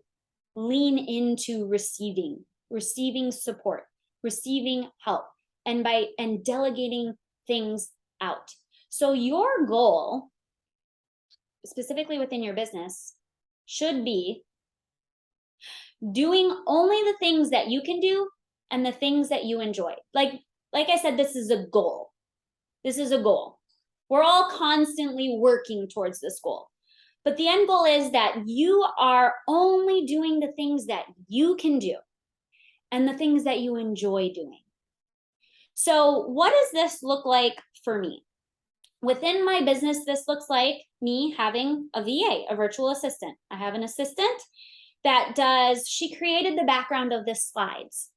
lean into receiving support, receiving help, and delegating things out. So your goal, specifically within your business, should be doing only the things that you can do and the things that you enjoy. Like I said, this is a goal. This is a goal. We're all constantly working towards this goal. But the end goal is that you are only doing the things that you can do and the things that you enjoy doing. So what does this look like for me? Within my business, this looks like me having a VA, a virtual assistant. I have an assistant she created the background of the slides.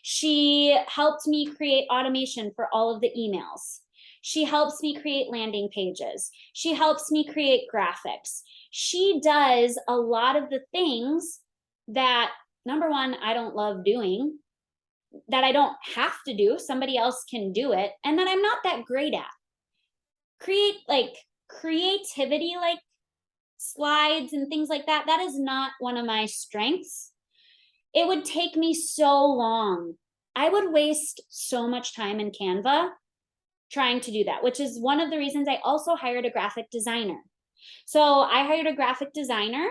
She helped me create automation for all of the emails. She helps me create landing pages. She helps me create graphics. She does a lot of the things that, number one, I don't love doing, that I don't have to do. Somebody else can do it, and that I'm not that great at. Creativity, like slides and things like that, that is not one of my strengths. It would take me so long. I would waste so much time in Canva trying to do that, which is one of the reasons I also hired a graphic designer. So I hired a graphic designer.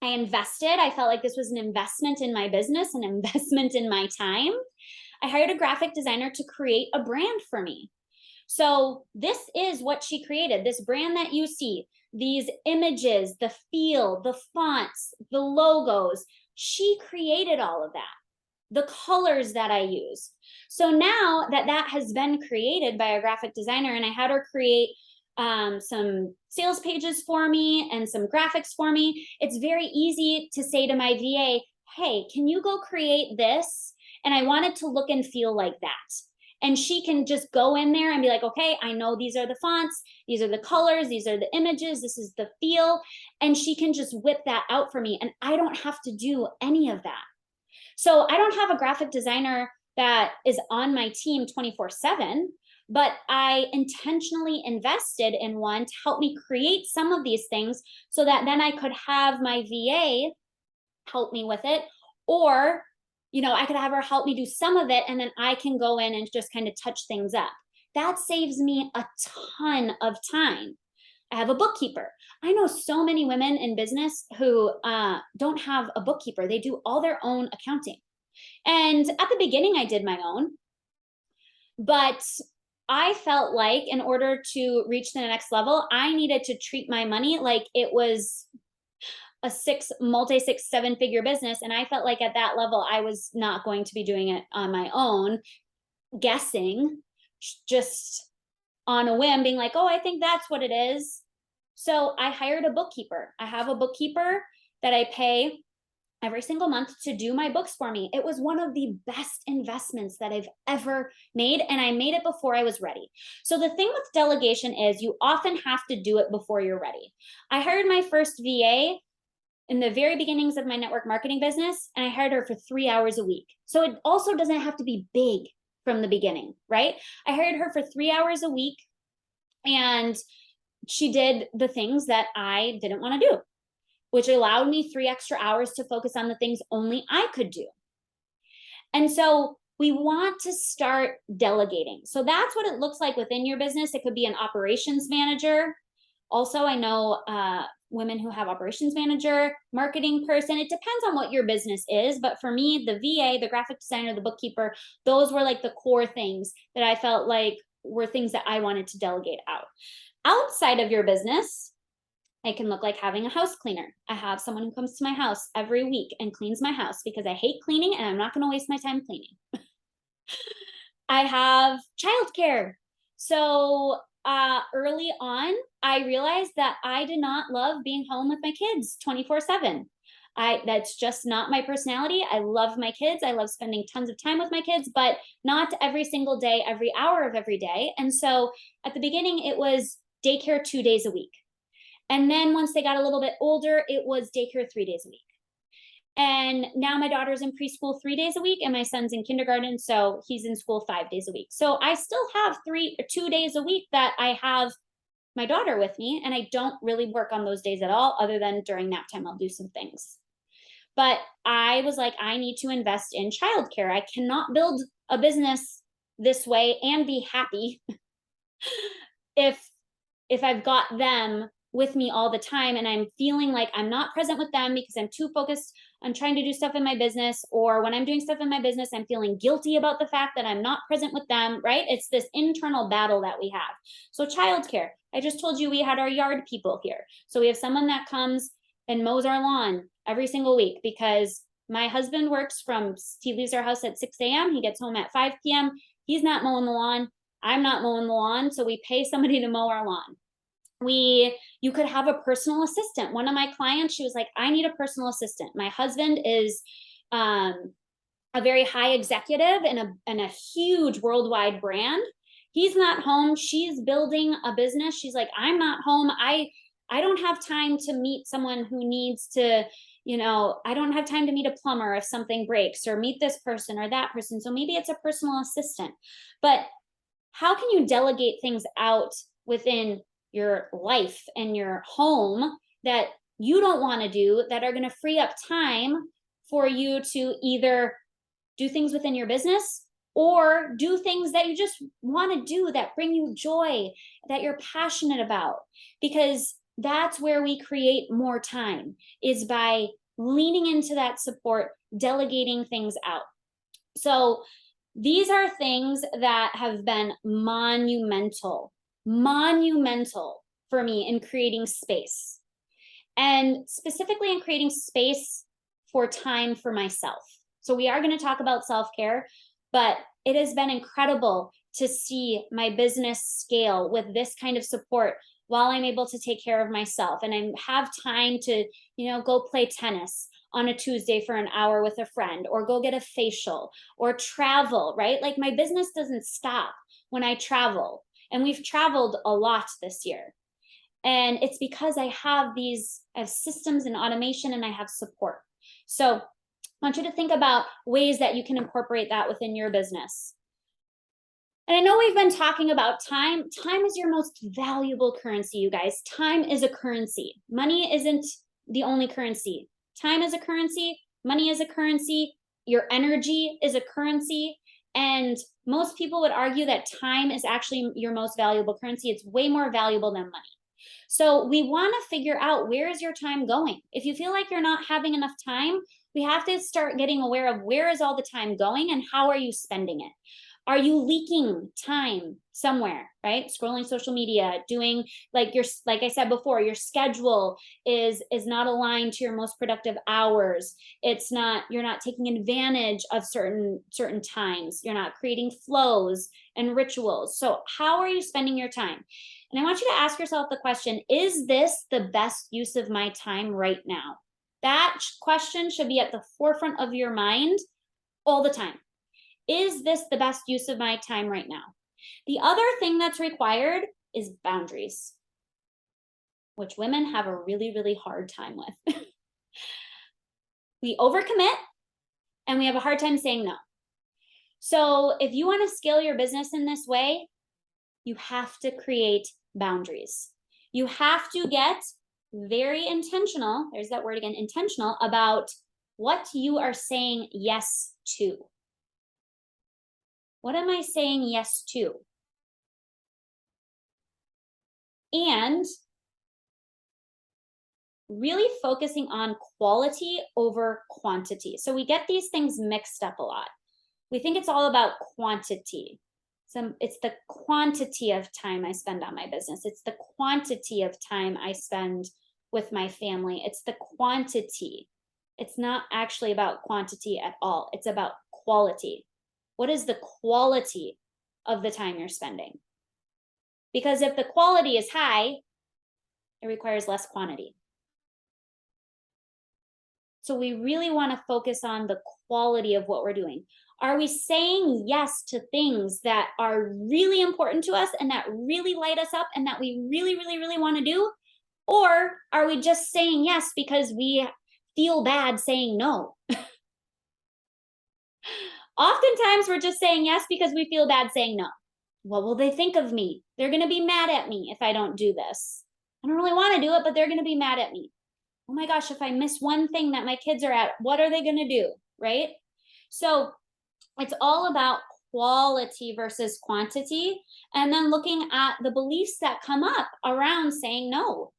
I invested. I felt like this was an investment in my business, an investment in my time. I hired a graphic designer to create a brand for me. So this is what she created, this brand that you see, these images, the feel, the fonts, the logos. She created all of that, the colors that I use. So now that has been created by a graphic designer, and I had her create some sales pages for me and some graphics for me, it's very easy to say to my VA, hey, can you go create this? And I want it to look and feel like that. And she can just go in there and be like, okay, I know these are the fonts, these are the colors, these are the images, this is the feel. And she can just whip that out for me. And I don't have to do any of that. So I don't have a graphic designer that is on my team 24/7, but I intentionally invested in one to help me create some of these things so that then I could have my VA help me with it. Or, I could have her help me do some of it and then I can go in and just kind of touch things up. That saves me a ton of time. I have a bookkeeper. I know so many women in business who don't have a bookkeeper. They do all their own accounting. And at the beginning, I did my own, but I felt like in order to reach the next level, I needed to treat my money like it was a multi-six, seven-figure business. And I felt like at that level, I was not going to be doing it on my own, guessing, just on a whim, being like, oh, I think that's what it is. So I hired a bookkeeper. I have a bookkeeper that I pay every single month to do my books for me. It was one of the best investments that I've ever made, and I made it before I was ready. So the thing with delegation is you often have to do it before you're ready. I hired my first VA in the very beginnings of my network marketing business, and I hired her for 3 hours a week. So it also doesn't have to be big from the beginning, right? I hired her for 3 hours a week, and she did the things that I didn't want to do, which allowed me 3 extra hours to focus on the things only I could do. And so we want to start delegating. So that's what it looks like within your business. It could be an operations manager. Also, I know women who have operations manager, marketing person. It depends on what your business is. But for me, the VA, the graphic designer, the bookkeeper, those were like the core things that I felt like were things that I wanted to delegate out. Outside of your business, it can look like having a house cleaner. I have someone who comes to my house every week and cleans my house because I hate cleaning and I'm not going to waste my time cleaning. I have childcare. So early on, I realized that I did not love being home with my kids 24/7. That's just not my personality. I love my kids. I love spending tons of time with my kids, but not every single day, every hour of every day. And so at the beginning, it was daycare 2 days a week. And then once they got a little bit older, it was daycare 3 days a week. And now my daughter's in preschool 3 days a week and my son's in kindergarten. So he's in school 5 days a week. So I still have 2 days a week that I have my daughter with me, and I don't really work on those days at all, other than during nap time, I'll do some things. But I was like, I need to invest in childcare. I cannot build a business this way and be happy if I've got them with me all the time and I'm feeling like I'm not present with them because I'm too focused on trying to do stuff in my business, or when I'm doing stuff in my business, I'm feeling guilty about the fact that I'm not present with them, right? It's this internal battle that we have. So childcare, I just told you we had our yard people here. So we have someone that comes and mows our lawn every single week because my husband he leaves our house at 6 a.m. He gets home at 5 p.m. He's not mowing the lawn. I'm not mowing the lawn. So we pay somebody to mow our lawn. You could have a personal assistant. One of my clients, she was like, I need a personal assistant. My husband is a very high executive in a huge worldwide brand. He's not home. She's building a business. She's like, I'm not home. I don't have time to meet someone who needs to, I don't have time to meet a plumber if something breaks, or meet this person or that person. So maybe it's a personal assistant. But how can you delegate things out within your life and your home that you don't want to do, that are going to free up time for you to either do things within your business or do things that you just want to do that bring you joy, that you're passionate about? Because that's where we create more time, is by leaning into that support, delegating things out. So these are things that have been monumental for me in creating space, and specifically in creating space for time for myself. So we are going to talk about self-care, but it has been incredible to see my business scale with this kind of support while I'm able to take care of myself, and I have time to, go play tennis. on a Tuesday for an hour with a friend, or go get a facial, or travel, right? Like my business doesn't stop when I travel. And we've traveled a lot this year. And it's because I have systems and automation, and I have support. So I want you to think about ways that you can incorporate that within your business. And I know we've been talking about time. Time is your most valuable currency, you guys. Time is a currency. Money isn't the only currency. Time is a currency. Money is a currency. Your energy is a currency. And most people would argue that time is actually your most valuable currency. It's way more valuable than money. So we want to figure out, where is your time going? If you feel like you're not having enough time, we have to start getting aware of, where is all the time going and how are you spending it? Are you leaking time somewhere, right? Scrolling social media, doing like I said before, your schedule is not aligned to your most productive hours. You're not taking advantage of certain times. You're not creating flows and rituals. So how are you spending your time? And I want you to ask yourself the question, is this the best use of my time right now? That question should be at the forefront of your mind all the time. Is this the best use of my time right now? The other thing that's required is boundaries, which women have a really, really hard time with. We overcommit and we have a hard time saying no. So if you want to scale your business in this way, you have to create boundaries. You have to get very intentional, there's that word again, intentional, about what you are saying yes to. What am I saying yes to? And really focusing on quality over quantity. So we get these things mixed up a lot. We think it's all about quantity. It's the quantity of time I spend on my business. It's the quantity of time I spend with my family. It's the quantity. It's not actually about quantity at all. It's about quality. What is the quality of the time you're spending? Because if the quality is high, it requires less quantity. So we really want to focus on the quality of what we're doing. Are we saying yes to things that are really important to us and that really light us up and that we really, really, really want to do? Or are we just saying yes because we feel bad saying no? Oftentimes we're just saying yes because we feel bad saying no. What will they think of me? They're going to be mad at me if I don't do this. I don't really want to do it, but they're going to be mad at me. Oh my gosh, if I miss one thing that my kids are at, what are they going to do? Right? So it's all about quality versus quantity, and then looking at the beliefs that come up around saying no.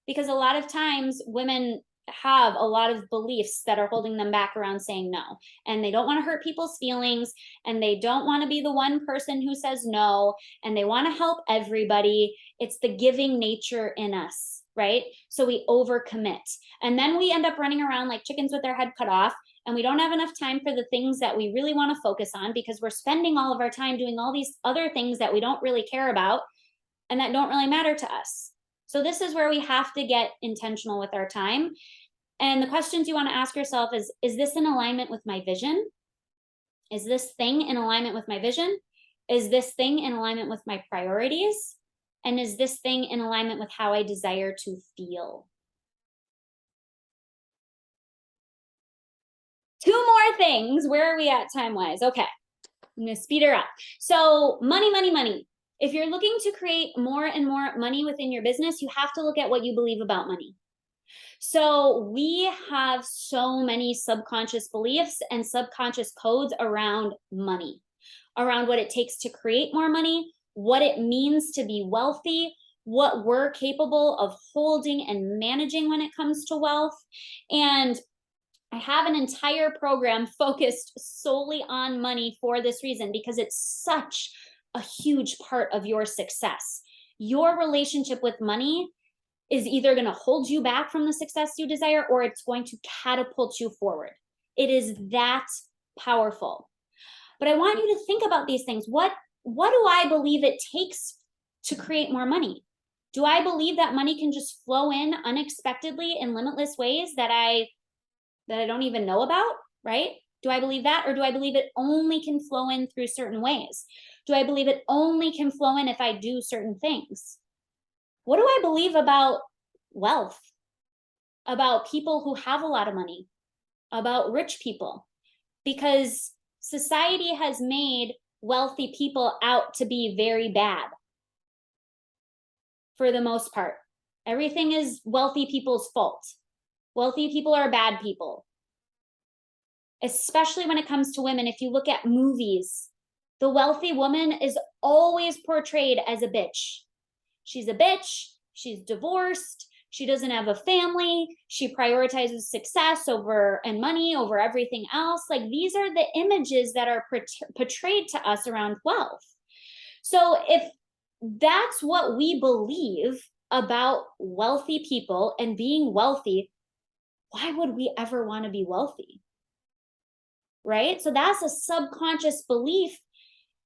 Because a lot of times women have a lot of beliefs that are holding them back around saying no, and they don't want to hurt people's feelings, and they don't want to be the one person who says no, and they want to help everybody. It's the giving nature in us, right? So we overcommit, and then we end up running around like chickens with their head cut off, and we don't have enough time for the things that we really want to focus on because we're spending all of our time doing all these other things that we don't really care about and that don't really matter to us. So this is where we have to get intentional with our time. And the questions you want to ask yourself is this in alignment with my vision? Is this thing in alignment with my vision? Is this thing in alignment with my priorities? And is this thing in alignment with how I desire to feel? 2 more things. Where are we at time-wise? Okay, I'm going to speed her up. So money, money, money. If you're looking to create more and more money within your business, you have to look at what you believe about money. So we have so many subconscious beliefs and subconscious codes around money, around what it takes to create more money, what it means to be wealthy, what we're capable of holding and managing when it comes to wealth. And I have an entire program focused solely on money for this reason, because it's such a huge part of your success. Your relationship with money is either going to hold you back from the success you desire, or it's going to catapult you forward. It is that powerful. But I want you to think about these things. What do I believe it takes to create more money? Do I believe that money can just flow in unexpectedly in limitless ways that I that I don't even know about, right? Do I believe that? Or do I believe it only can flow in through certain ways? Do I believe it only can flow in if I do certain things? What do I believe about wealth? About people who have a lot of money? About rich people? Because society has made wealthy people out to be very bad for the most part. Everything is wealthy people's fault. Wealthy people are bad people, especially when it comes to women. If you look at movies, the wealthy woman is always portrayed as a bitch. She's a bitch. She's divorced. She doesn't have a family. She prioritizes success over and money over everything else. Like, these are the images that are portrayed to us around wealth. So if that's what we believe about wealthy people and being wealthy, why would we ever want to be wealthy? Right? So that's a subconscious belief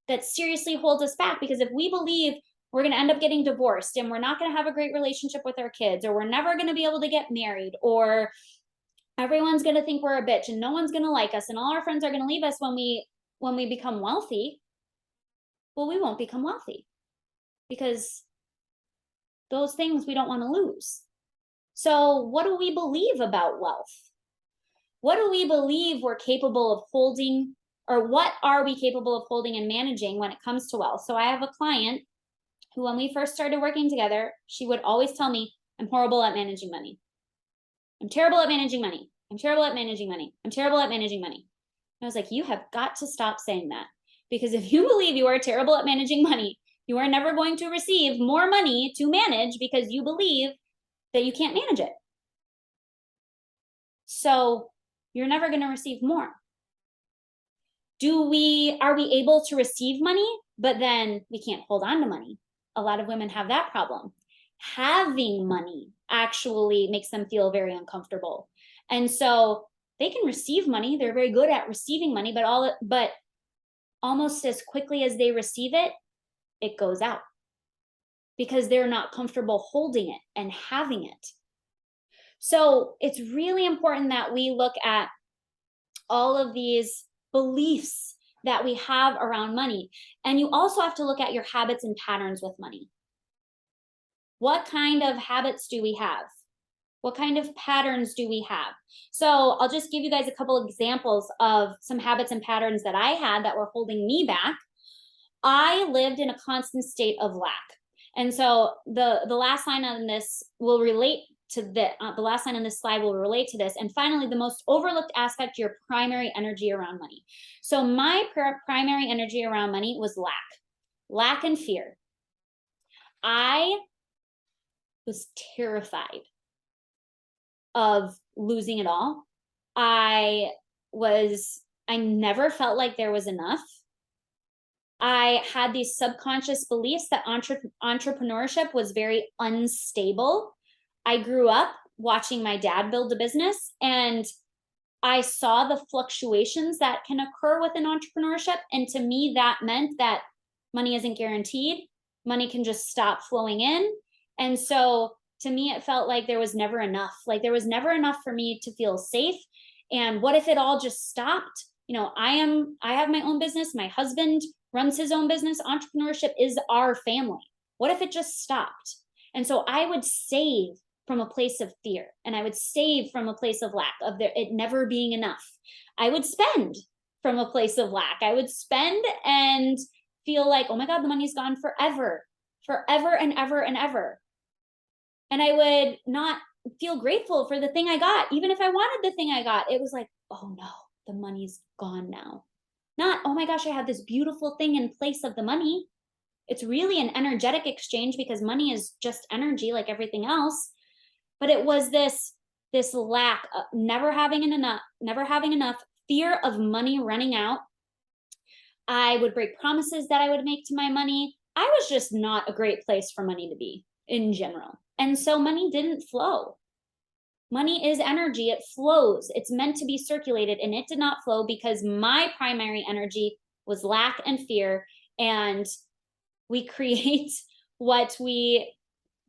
that seriously holds us back, because if we believe we're going to end up getting divorced and we're not going to have a great relationship with our kids, or we're never going to be able to get married, or everyone's going to think we're a bitch and no one's going to like us and all our friends are going to leave us when we become wealthy, well, we won't become wealthy, because those things we don't want to lose. So what do we believe about wealth? What do we believe we're capable of holding, or what are we capable of holding and managing when it comes to wealth? So I have a client who, when we first started working together, she would always tell me, I'm horrible at managing money. I'm terrible at managing money. I'm terrible at managing money. I'm terrible at managing money. And I was like, you have got to stop saying that, because if you believe you are terrible at managing money, you are never going to receive more money to manage, because you believe that you can't manage it. So you're never going to receive more. Are we able to receive money, but then we can't hold on to money? A lot of women have that problem. Having money actually makes them feel very uncomfortable. And so they can receive money. They're very good at receiving money, but almost as quickly as they receive it, it goes out, because they're not comfortable holding it and having it. So it's really important that we look at all of these beliefs that we have around money. And you also have to look at your habits and patterns with money. What kind of habits do we have? What kind of patterns do we have? So I'll just give you guys a couple examples of some habits and patterns that I had that were holding me back. I lived in a constant state of lack. And so the last line on this will relate to this. The last line on this slide will relate to this. And finally, the most overlooked aspect, your primary energy around money. So my primary energy around money was lack and fear. I was terrified of losing it all. I never felt like there was enough. I had these subconscious beliefs that entrepreneurship was very unstable. I grew up watching my dad build a business, and I saw the fluctuations that can occur within entrepreneurship. And to me, that meant that money isn't guaranteed. Money can just stop flowing in. And so to me, it felt like there was never enough. Like, there was never enough for me to feel safe. And what if it all just stopped? You know, I have my own business. My husband runs his own business. Entrepreneurship is our family. What if it just stopped? And so I would save from a place of fear, and I would save from a place of lack, of it never being enough. I would spend from a place of lack. I would spend and feel like, oh my God, the money's gone forever and ever and ever. And I would not feel grateful for the thing I got. Even if I wanted the thing I got, it was like, oh no, the money's gone now. Not, oh my gosh, I have this beautiful thing in place of the money. It's really an energetic exchange, because money is just energy like everything else. But it was this lack of never having enough, fear of money running out. I would break promises that I would make to my money. I was just not a great place for money to be in general. And so money didn't flow. Money is energy. It flows. It's meant to be circulated, and it did not flow because my primary energy was lack and fear. And we create what we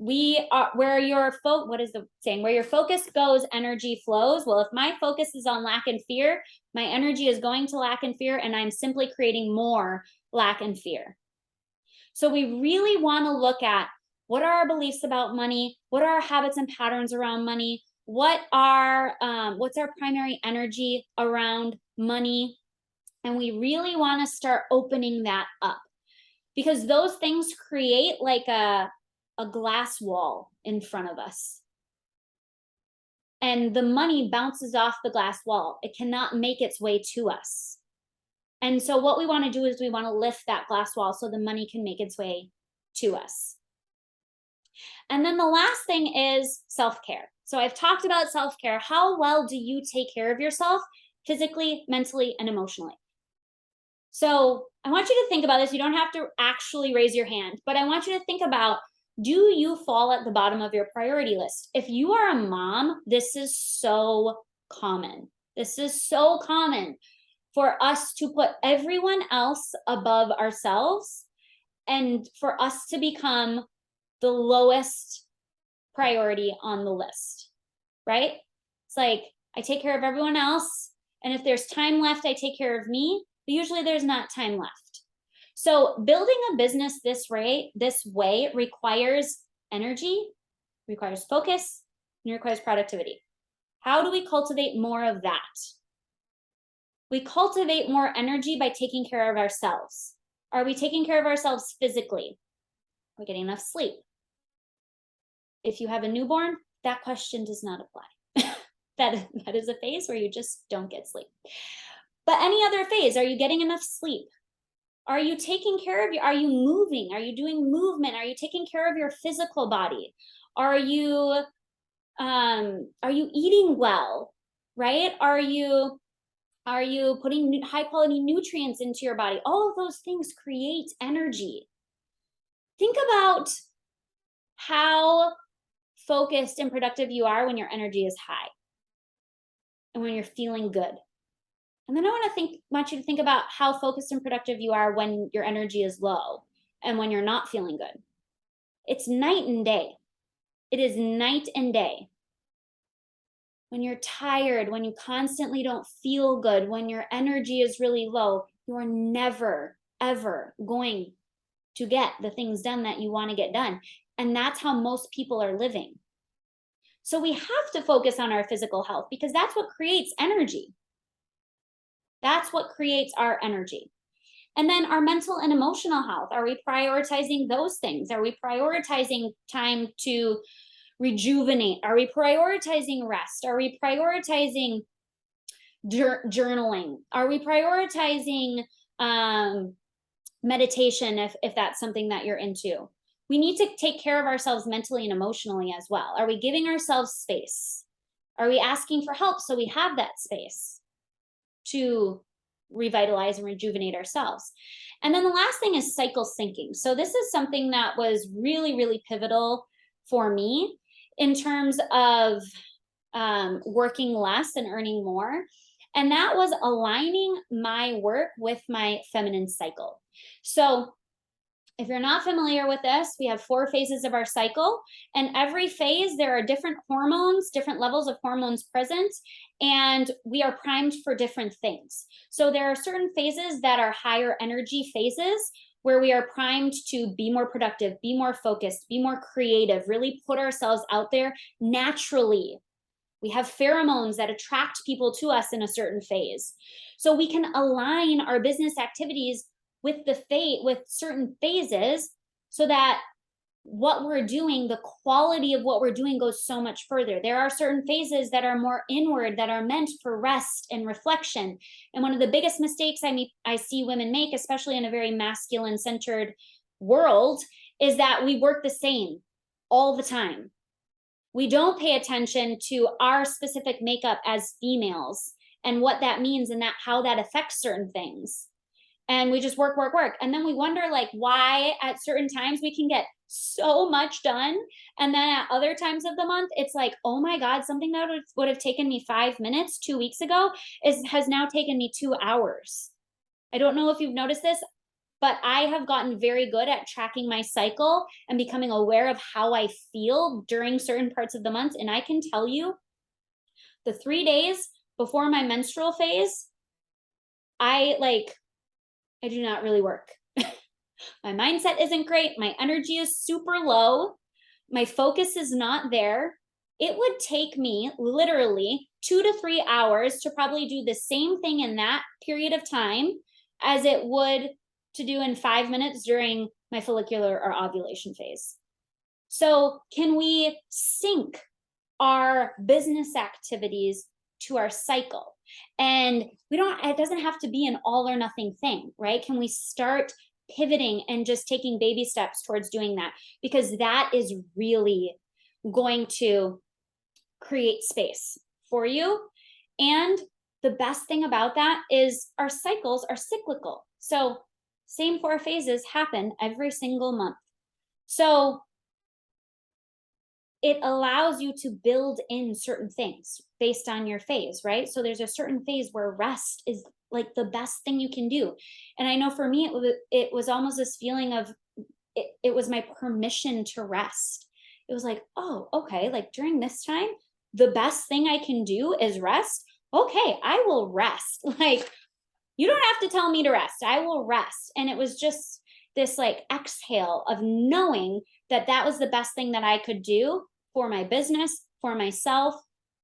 where your what is the saying? Where your focus goes, energy flows. Well, if my focus is on lack and fear, my energy is going to lack and fear, and I'm simply creating more lack and fear. So we really want to look at what are our beliefs about money? What are our habits and patterns around money? What's our primary energy around money? And we really want to start opening that up, because those things create like a glass wall in front of us. And the money bounces off the glass wall. It cannot make its way to us. And so what we want to do is we want to lift that glass wall so the money can make its way to us. And then the last thing is self-care. So I've talked about self-care. How well do you take care of yourself physically, mentally, and emotionally? So I want you to think about this. You don't have to actually raise your hand, but I want you to think about, do you fall at the bottom of your priority list? If you are a mom, this is so common. This is so common for us to put everyone else above ourselves and for us to become the lowest priority on the list, right? It's like, I take care of everyone else, and if there's time left, I take care of me, but usually there's not time left. So building a business this way requires energy, requires focus, and requires productivity. How do we cultivate more of that? We cultivate more energy by taking care of ourselves. Are we taking care of ourselves physically? Are we getting enough sleep? If you have a newborn, that question does not apply. that is a phase where you just don't get sleep. But any other phase, are you getting enough sleep? Are you taking care of you? Are you moving? Are you doing movement? Are you taking care of your physical body? Are you eating well? Right? Are you putting high quality nutrients into your body? All of those things create energy. Think about how focused and productive you are when your energy is high and when you're feeling good. And then I want you to think about how focused and productive you are when your energy is low and when you're not feeling good. It's night and day. It is night and day. When you're tired, when you constantly don't feel good, when your energy is really low, you are never, ever going to get the things done that you want to get done. And that's how most people are living. So we have to focus on our physical health because that's what creates energy. That's what creates our energy. And then our mental and emotional health. Are we prioritizing those things? Are we prioritizing time to rejuvenate? Are we prioritizing rest? Are we prioritizing journaling? Are we prioritizing meditation if that's something that you're into? We need to take care of ourselves mentally and emotionally as well. Are we giving ourselves space? Are we asking for help so we have that space to revitalize and rejuvenate ourselves? And then the last thing is cycle syncing. So this is something that was really, really pivotal for me in terms of working less and earning more. And that was aligning my work with my feminine cycle. So if you're not familiar with this, we have 4 phases of our cycle, and every phase there are different hormones, different levels of hormones present, and we are primed for different things. So there are certain phases that are higher energy phases where we are primed to be more productive, be more focused, be more creative, really put ourselves out there naturally. We have pheromones that attract people to us in a certain phase. So we can align our business activities with certain phases so that what we're doing, the quality of what we're doing goes so much further. There are certain phases that are more inward, that are meant for rest and reflection. And one of the biggest mistakes I see women make, especially in a very masculine centered world, is that we work the same all the time. We don't pay attention to our specific makeup as females and what that means and how that affects certain things. And we just work. And then we wonder why at certain times we can get so much done. And then at other times of the month, it's like, oh my God, something that would have taken me 5 minutes 2 weeks ago has now taken me 2 hours. I don't know if you've noticed this. but I have gotten very good at tracking my cycle and becoming aware of how I feel during certain parts of the month. And I can tell you the 3 days before my menstrual phase, I do not really work. My mindset isn't great. My energy is super low. My focus is not there. It would take me literally 2 to 3 hours to probably do the same thing in that period of time as it would to do in 5 minutes during my follicular or ovulation phase. So, can we sync our business activities to our cycle? And it doesn't have to be an all or nothing thing, right? Can we start pivoting and just taking baby steps towards doing that? Because that is really going to create space for you. And the best thing about that is our cycles are cyclical. So, same 4 phases happen every single month. So, it allows you to build in certain things based on your phase, right? So there's a certain phase where rest is like the best thing you can do. And I know for me, it was almost this feeling of it was my permission to rest. It was like, oh, okay, like during this time, the best thing I can do is rest. Okay, I will rest. Like, you don't have to tell me to rest. I will rest. And it was just this like exhale of knowing that that was the best thing that I could do for my business, for myself,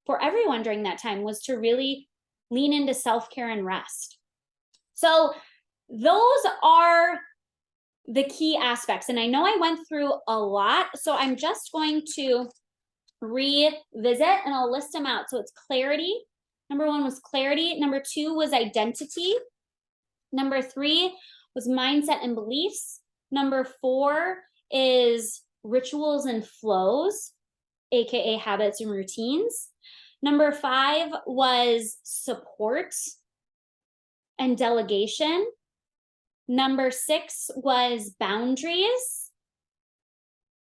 for everyone during that time, was to really lean into self-care and rest. So those are the key aspects. And I know I went through a lot, so I'm just going to revisit and I'll list them out. So it's clarity. Number 1 was clarity. Number 2 was identity. Number 3 was mindset and beliefs. Number 4 is rituals and flows, aka habits and routines. Number 5 was support and delegation. Number 6 was boundaries.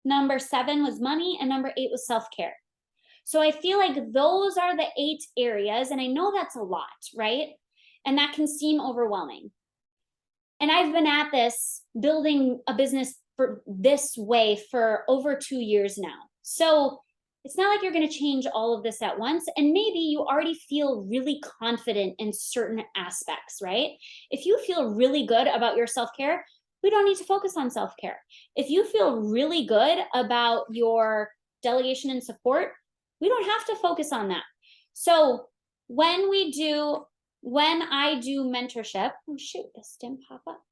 Number 7 was money, and number 8 was self-care. So I feel like those are the 8 areas, and I know that's a lot, right? And that can seem overwhelming. And I've been at this building a business for this way for over 2 years now. So it's not like you're going to change all of this at once. And maybe you already feel really confident in certain aspects, right? If you feel really good about your self-care, we don't need to focus on self-care. If you feel really good about your delegation and support, we don't have to focus on that. So when I do mentorship, oh shoot, this didn't pop up.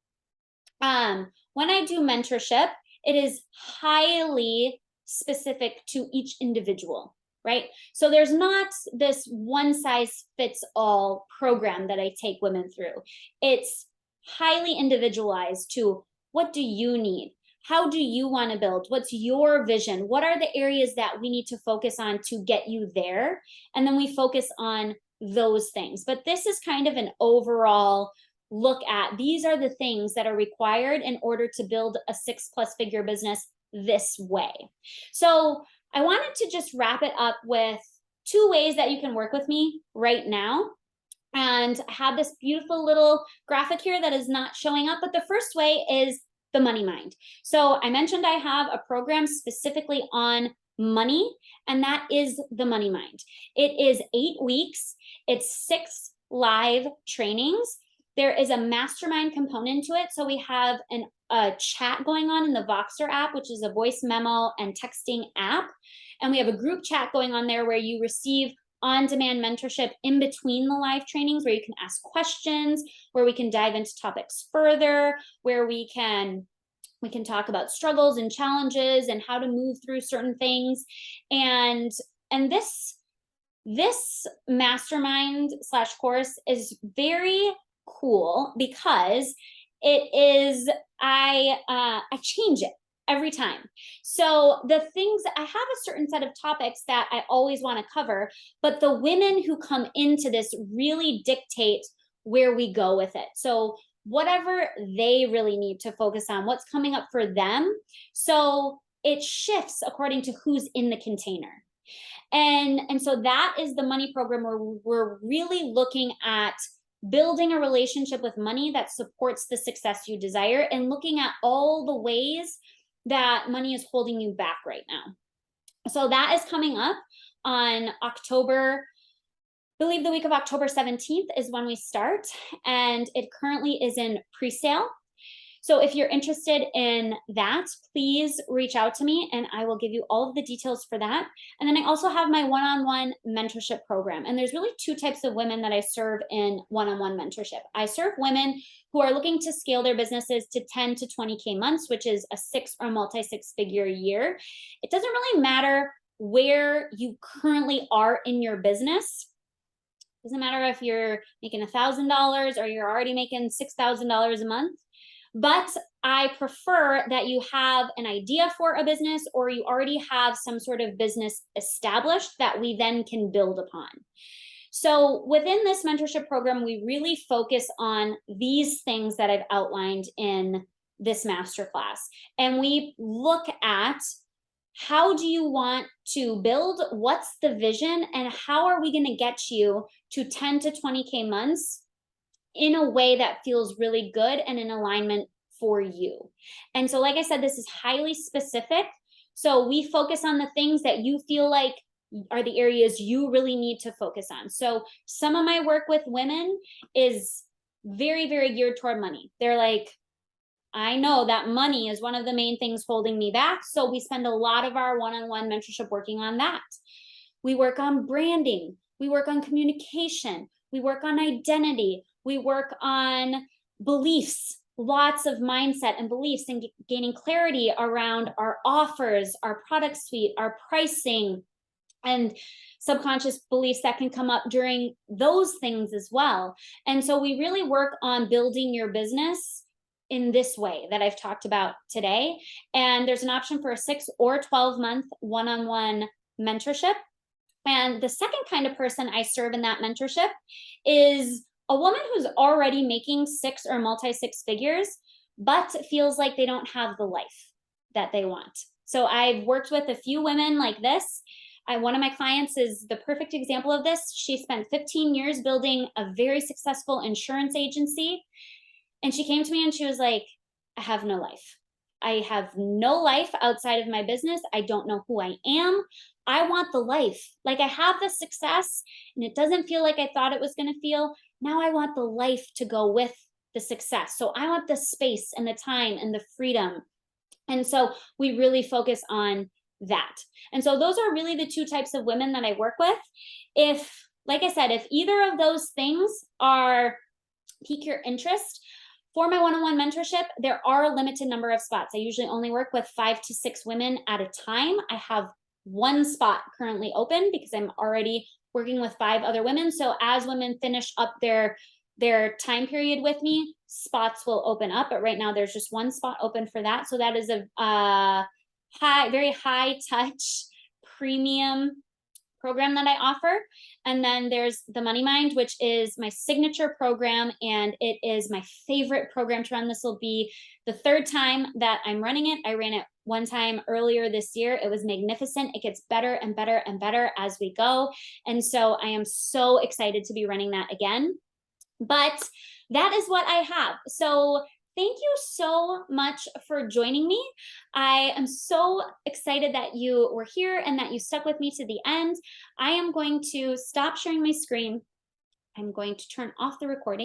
When I do mentorship, it is highly specific to each individual, right? So there's not this one size fits all program that I take women through. It's highly individualized to what do you need? How do you want to build? What's your vision? What are the areas that we need to focus on to get you there? And then we focus on those things. But this is kind of an overall look at these are the things that are required in order to build a 6+ figure business this way. So I wanted to just wrap it up with 2 ways that you can work with me right now. And I have this beautiful little graphic here that is not showing up, but the first way is the money mind. So I mentioned I have a program specifically on money, and that is the money mind. It is 8 weeks. It's 6 live trainings. There is a mastermind component to it. So we have a chat going on in the Voxer app, which is a voice memo and texting app. And we have a group chat going on there where you receive on-demand mentorship in between the live trainings, where you can ask questions, where we can dive into topics further, where we can talk about struggles and challenges and how to move through certain things. And this mastermind / course is very cool because it is I change it every time. So the things, I have a certain set of topics that I always want to cover, but the women who come into this really dictate where we go with it. So whatever they really need to focus on, what's coming up for them. So it shifts according to who's in the container. And so that is the money program where we're really looking at building a relationship with money that supports the success you desire, and looking at all the ways that money is holding you back right now. So that is coming up on October, I believe the week of October 17th is when we start, and it currently is in pre-sale. So if you're interested in that, please reach out to me and I will give you all of the details for that. And then I also have my one-on-one mentorship program. And there's really two types of women that I serve in one-on-one mentorship. I serve women who are looking to scale their businesses to 10 to 20K months, which is a six or multi-six figure year. It doesn't really matter where you currently are in your business. Doesn't matter if you're making $1,000 or you're already making $6,000 a month. But I prefer that you have an idea for a business, or you already have some sort of business established that we then can build upon. So within this mentorship program, we really focus on these things that I've outlined in this masterclass. And we look at, how do you want to build? What's the vision? And how are we going to get you to 10 to 20K months in a way that feels really good and in alignment for you? And so, like I said, this is highly specific. So we focus on the things that you feel like are the areas you really need to focus on. So some of my work with women is very, very geared toward money. They're like, I know that money is one of the main things holding me back. So we spend a lot of our one-on-one mentorship working on that. We work on branding. We work on communication. We work on identity. We work on beliefs, lots of mindset and beliefs, and gaining clarity around our offers, our product suite, our pricing, and subconscious beliefs that can come up during those things as well. And so we really work on building your business in this way that I've talked about today. And there's an option for a 6 or 12-month one-on-one mentorship. And the second kind of person I serve in that mentorship is a woman who's already making 6 or multi-six figures, but feels like they don't have the life that they want. So I've worked with a few women like this. One of my clients is the perfect example of this. She spent 15 years building a very successful insurance agency. And she came to me and she was like, I have no life. I have no life outside of my business. I don't know who I am. I want the life. Like, I have the success and it doesn't feel like I thought it was going to feel. Now I want the life to go with the success. So I want the space and the time and the freedom. And so we really focus on that. And so those are really the two types of women that I work with. If, like I said, if either of those things are pique your interest, for my one-on-one mentorship, there are a limited number of spots. I usually only work with 5 to 6 women at a time. I have one spot currently open because I'm already working with 5 other women. So as women finish up their time period with me, spots will open up. But right now there's just one spot open for that. So that is a very high touch premium program that I offer. And then there's the Money Mind, which is my signature program, and it is my favorite program to run. This will be the 3rd time that I'm running it. I ran it one time earlier this year. It was magnificent. It gets better and better and better as we go. And so I am so excited to be running that again. But that is what I have. So thank you so much for joining me. I am so excited that you were here and that you stuck with me to the end. I am going to stop sharing my screen. I'm going to turn off the recording.